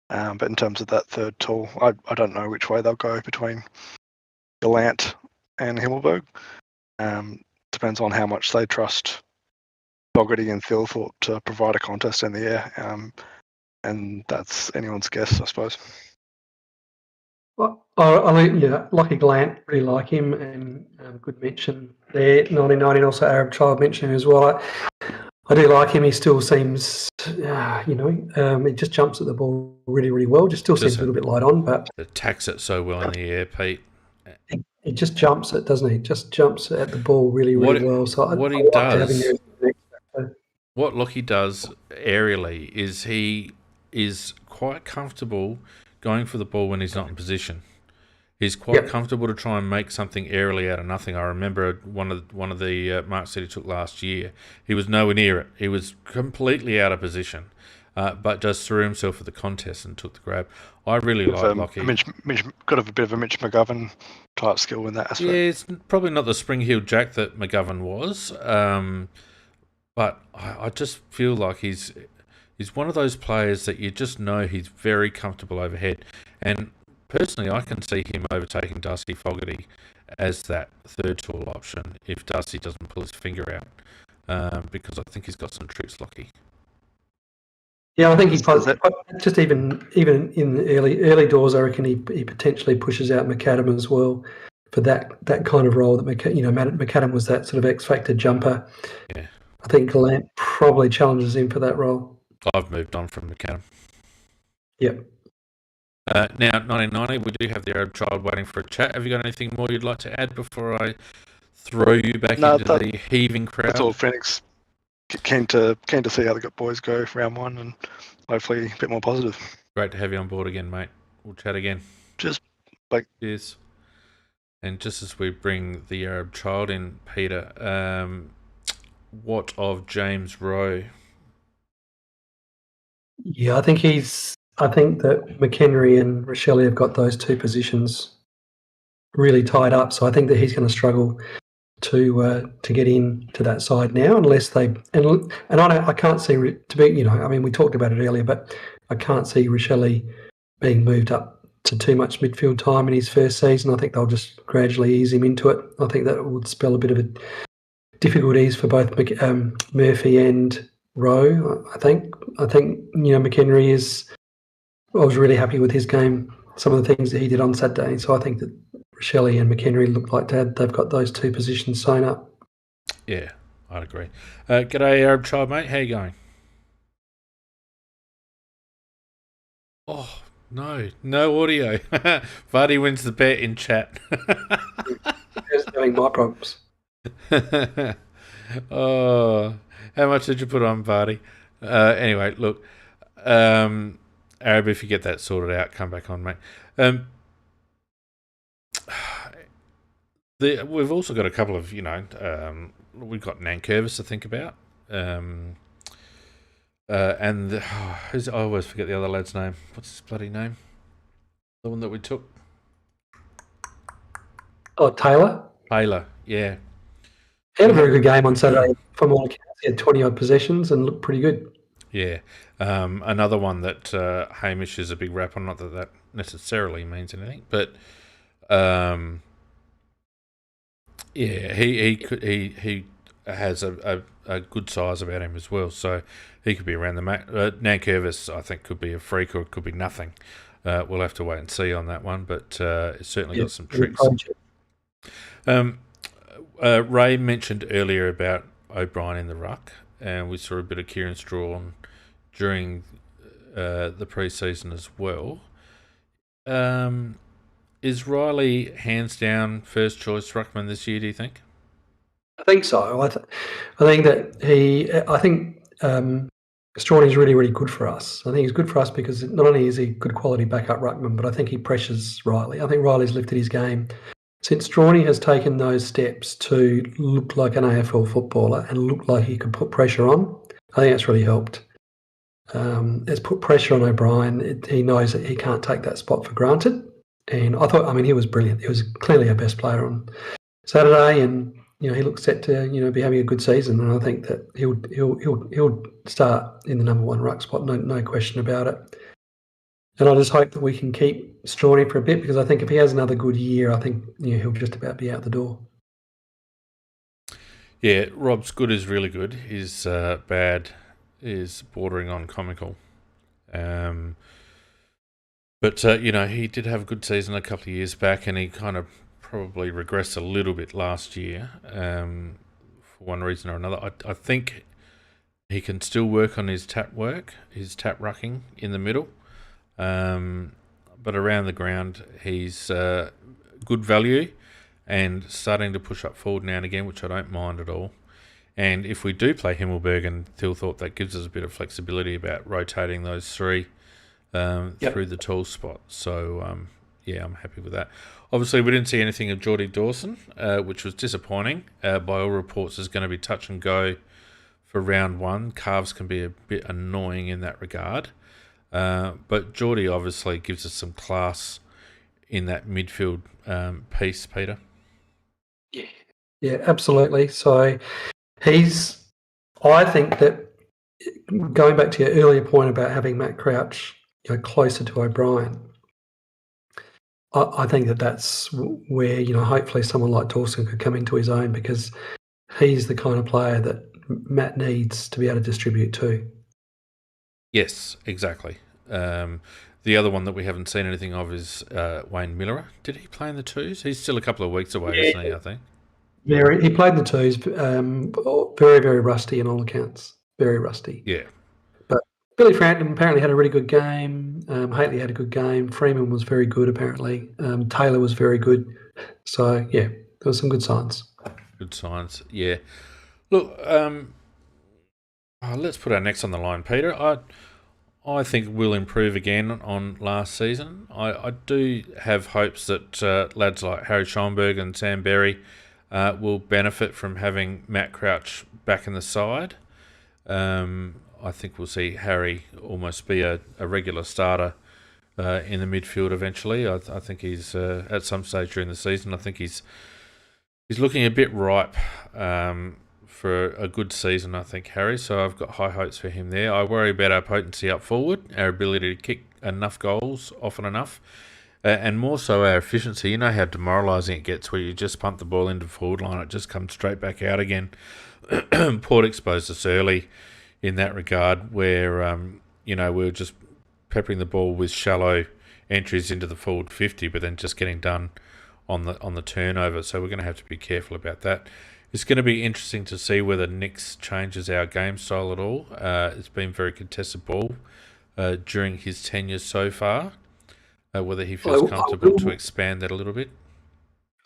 But in terms of that third tall, I don't know which way they'll go between Gallant and Himmelberg. Depends on how much they trust Fogarty and Thilthorpe to provide a contest in the air. And that's anyone's guess, I suppose. Well, Lockie Gallant, really like him, and good mention there. 1990, also Arab child mention as well. I do like him. He still seems, he just jumps at the ball really, really well. Just still seems a little bit light on, but attacks it so well in the air, Pete. He just jumps it, doesn't he? Just jumps at the ball really, really well. So what Lockie does aerially is he is quite comfortable going for the ball when he's not in position. He's quite comfortable to try and make something aerially out of nothing. I remember one of the marks that he took last year. He was nowhere near it. He was completely out of position, but just threw himself at the contest and took the grab. I really like Lockie. Got a bit of a Mitch McGovern type skill in that aspect. Yeah, it's probably not the spring-heeled jack that McGovern was, but I just feel like he's one of those players that you just know he's very comfortable overhead. And personally, I can see him overtaking Darcy Fogarty as that third tall option if Darcy doesn't pull his finger out, because I think he's got some tricks, Lockie. Yeah, I think he just even in the early doors, I reckon he potentially pushes out McAdam as well for that kind of role. That McAdam was that sort of X factor jumper. Yeah, I think Gallant probably challenges him for that role. I've moved on from McAdam. Yep. Now, 1990, we do have the Arab child waiting for a chat. Have you got anything more you'd like to add before I throw you back into the heaving crowd? That's all, Phoenix. Keen to see how the boys go round one, and hopefully a bit more positive. Great to have you on board again, mate. We'll chat again. Cheers. Bye. Cheers. And just as we bring the Arab child in, Peter, what of James Rowe? Yeah, I think that McHenry and Rochelle have got those two positions really tied up. So I think that he's going to struggle to get into that side now, unless they I can't see we talked about it earlier, but I can't see Rochelle being moved up to too much midfield time in his first season. I think they'll just gradually ease him into it. I think that would spell a bit of difficulties for both Murphy and Rowe. I think McHenry is. I was really happy with his game. Some of the things that he did on Saturday. So I think that Rochelle and McHenry look like they've got those two positions sewn up. Yeah, I'd agree. G'day, Arab child, mate. How you going? Oh, no audio. Vardy wins the bet in chat. Just having my problems. Oh, how much did you put on, Vardy? Anyway, look, Arab, if you get that sorted out, come back on, mate. We've also got a couple of, we've got Nankervis to think about. And I always forget the other lad's name. What's his bloody name? The one that we took? Oh, Taylor? Pedler, yeah. He had a very good game on Saturday. From all accounts, he had 20-odd possessions and looked pretty good. Yeah. Another one that Hamish is a big rap on, not that necessarily means anything, but he has a good size about him as well, so he could be around the mat. Nankervis, I think, could be a freak or it could be nothing. We'll have to wait and see on that one, but it's certainly got some tricks. Ray mentioned earlier about O'Brien in the ruck, and we saw a bit of Kieran Strawn during the pre-season as well. Is Riley hands down first choice ruckman this year, do you think? I think so. I think Strawn is really, really good for us. I think he's good for us because not only is he good quality backup ruckman, but I think he pressures Riley. I think Riley's lifted his game. Since Strawny has taken those steps to look like an AFL footballer and look like he could put pressure on, I think that's really helped. It's put pressure on O'Brien. He knows that he can't take that spot for granted. And I thought, he was brilliant. He was clearly our best player on Saturday, and he looks set to be having a good season. And I think that he'll start in the number one ruck spot, no question about it. And I just hope that we can keep Strawny for a bit, because I think if he has another good year, I think he'll just about be out the door. Yeah, Rob's good is really good. His bad is bordering on comical. But he did have a good season a couple of years back, and he kind of probably regressed a little bit last year for one reason or another. I think he can still work on his tap rucking in the middle. But around the ground, he's good value and starting to push up forward now and again, which I don't mind at all. And if we do play Himmelberg and Thilthorpe, that gives us a bit of flexibility about rotating those three through the tall spot. So, I'm happy with that. Obviously, we didn't see anything of Geordie Dawson, which was disappointing. By all reports, is going to be touch and go for round one. Calves can be a bit annoying in that regard. But Geordie obviously gives us some class in that midfield piece, Peter. Yeah, absolutely. So I think that going back to your earlier point about having Matt Crouch closer to O'Brien, I think that's where, hopefully someone like Dawson could come into his own, because he's the kind of player that Matt needs to be able to distribute to. Yes, exactly. The other one that we haven't seen anything of is Wayne Miller. Did he play in the twos? He's still a couple of weeks away, isn't he, I think? He played in the twos, very, very rusty in all accounts. Very rusty. Yeah. But Billy Frampton apparently had a really good game. Haley had a good game. Freeman was very good, apparently. Taylor was very good. So, yeah, there were some good signs. Good signs, yeah. Look, let's put our necks on the line, Peter. I think we'll improve again on last season. I do have hopes that lads like Harry Schomburg and Sam Berry will benefit from having Matt Crouch back in the side. I think we'll see Harry almost be a regular starter in the midfield eventually. I think he's at some stage during the season. I think he's looking a bit ripe for a good season, I think, Harry. So I've got high hopes for him there. I worry about our potency up forward, our ability to kick enough goals often enough, and more so our efficiency. You know how demoralising it gets where you just pump the ball into forward line, it just comes straight back out again. Port exposed us early in that regard, where we were just peppering the ball with shallow entries into the forward 50, but then just getting done on the turnover. So we're going to have to be careful about that. It's going to be interesting to see whether Nick's changes our game style at all. It's been very contested ball during his tenure so far. Whether he feels comfortable to expand that a little bit.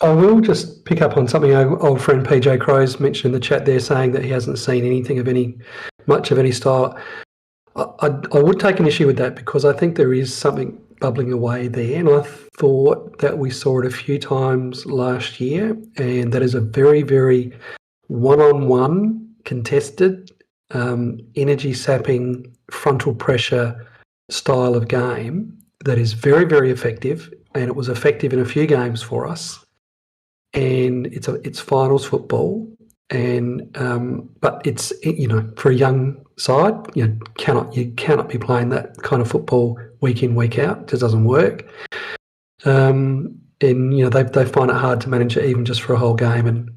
I will just pick up on something our old friend PJ Crowes mentioned in the chat there, saying that he hasn't seen anything of much of any style. I would take an issue with that, because I think there is something bubbling away there, and I thought that we saw it a few times last year, and that is a very, very one-on-one contested, energy-sapping, frontal pressure style of game that is very, very effective, and it was effective in a few games for us. And it's finals football, and but it's for a young side, you cannot be playing that kind of football week in, week out. It just doesn't work. And they find it hard to manage it even just for a whole game. And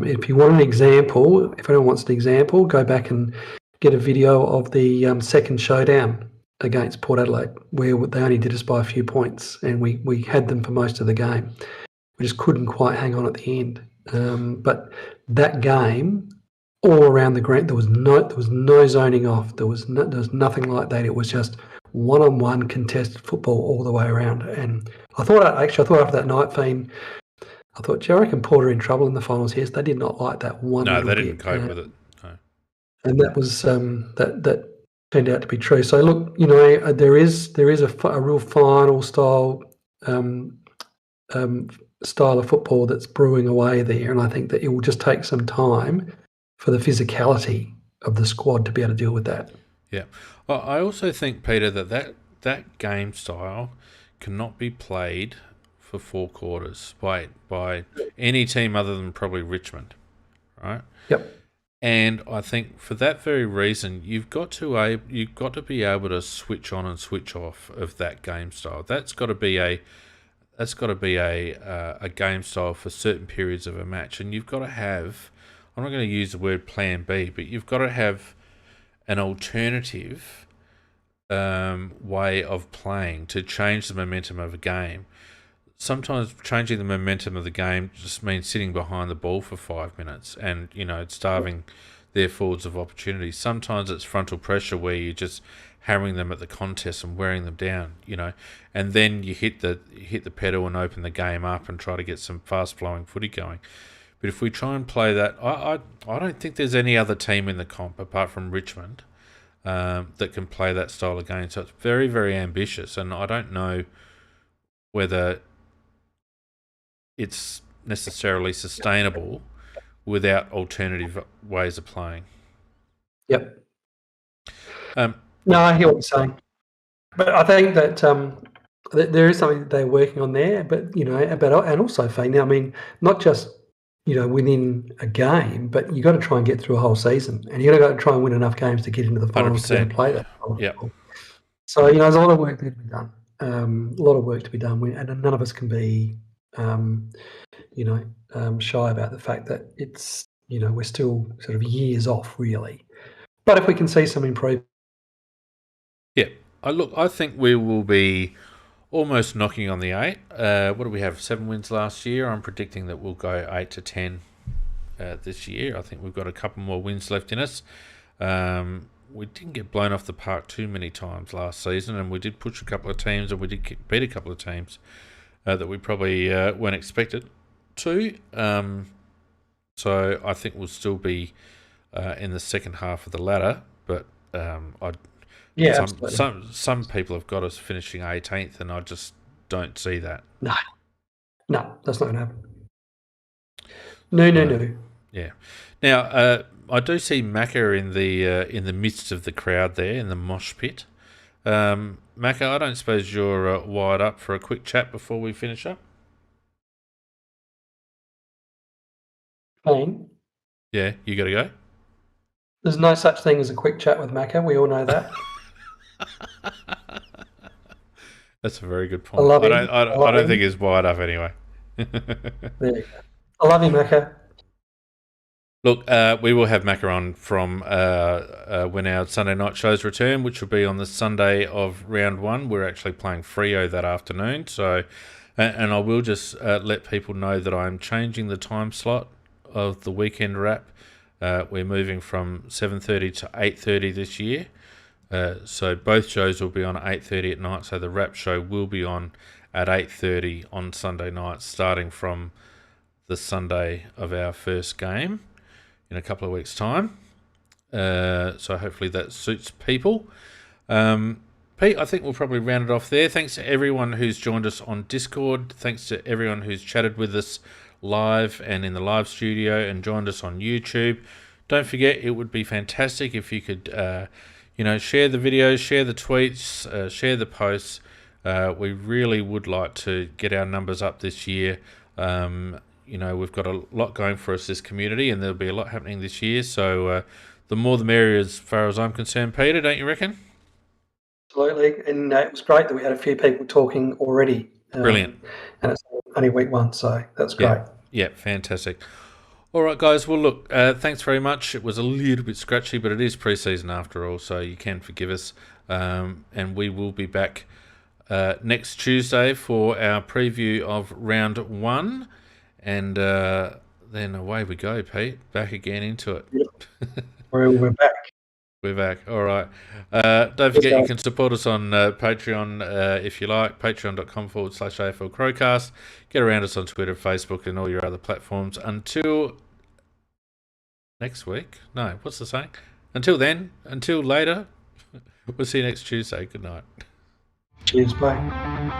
if you want an example, if anyone wants an example, go back and get a video of the second showdown against Port Adelaide, where they only did us by a few points, and we had them for most of the game. We just couldn't quite hang on at the end. But that game, all around the ground, there was no zoning off. There was nothing like that. It was just one-on-one contested football all the way around. And I thought after that night, Fiend, I thought, do you reckon Port are in trouble in the finals here? So they did not like that one. No, they didn't cope with it. No. And that was that turned out to be true. So look, there is a real final style style of football that's brewing away there, and I think that it will just take some time for the physicality of the squad to be able to deal with that. Yeah. Well, I also think, Peter, that game style cannot be played for 4 quarters by any team other than probably Richmond, right? Yep. And I think for that very reason, you've got to be able to switch on and switch off of that game style. That's got to be a game style for certain periods of a match, and you've got to have, I'm not going to use the word plan B, but you've got to have an alternative way of playing to change the momentum of a game. Sometimes changing the momentum of the game just means sitting behind the ball for 5 minutes and, starving their forwards of opportunities. Sometimes it's frontal pressure where you're just hammering them at the contest and wearing them down, and then you hit the pedal and open the game up and try to get some fast-flowing footy going. But if we try and play that, I don't think there's any other team in the comp apart from Richmond that can play that style of game. So it's very, very ambitious, and I don't know whether it's necessarily sustainable without alternative ways of playing. Yep. No, I hear what you're saying, but I think that there is something that they're working on there. But and also, Fane, I mean, not just within a game, but you got to try and get through a whole season, and you got to try and win enough games to get into the finals to play that. Yeah. So there's a lot of work that to be done. a lot of work to be done, and none of us can be, shy about the fact that it's, we're still sort of years off, really. But if we can see some improvement. Yeah, I think we will be almost knocking on the 8. What do we have? 7 wins last year. I'm predicting that we'll go 8 to 10 this year. I think we've got a couple more wins left in us. We didn't get blown off the park too many times last season, and we did push a couple of teams, and we did beat a couple of teams that we probably weren't expected to. So I think we'll still be in the second half of the ladder, but some people have got us finishing 18th, and I just don't see that. No, that's not going to happen. No. Yeah. Now, I do see Macca in the midst of the crowd there in the mosh pit. Macca, I don't suppose you're wired up for a quick chat before we finish up? Fine. Yeah, you got to go? There's no such thing as a quick chat with Macca. We all know that. That's a very good point. I don't think he's wired up anyway. There you go. I love you, Macca. Look, we will have Macca on from when our Sunday night shows return, which will be on the Sunday of round 1. We're actually playing Freo that afternoon. So, and I will just let people know that I'm changing the time slot of the weekend wrap. We're moving from 7:30 to 8:30 this year. So both shows will be on at 8:30 at night. So the wrap show will be on at 8:30 on Sunday night, starting from the Sunday of our first game in a couple of weeks' time. So hopefully that suits people. Pete, I think we'll probably round it off there. Thanks to everyone who's joined us on Discord. Thanks to everyone who's chatted with us live and in the live studio and joined us on YouTube. Don't forget, it would be fantastic if you could, share the videos, share the tweets, share the posts. We really would like to get our numbers up this year. We've got a lot going for us, this community, and there'll be a lot happening this year. So the more the merrier as far as I'm concerned, Peter, don't you reckon? Absolutely. And it was great that we had a few people talking already. Brilliant. And it's only week 1, so that's great. Yeah, fantastic. All right, guys. Well, look, thanks very much. It was a little bit scratchy, but it is pre-season after all, so you can forgive us. And we will be back next Tuesday for our preview of round 1. And then away we go, Pete. Back again into it. Yep. We're back. We're back. All right. Don't forget you can support us on Patreon if you like. Patreon.com/AFL Crowcast. Get around us on Twitter, Facebook, and all your other platforms. Until next week. No, what's the saying? Until then, until later. We'll see you next Tuesday. Good night. Cheers. Bye.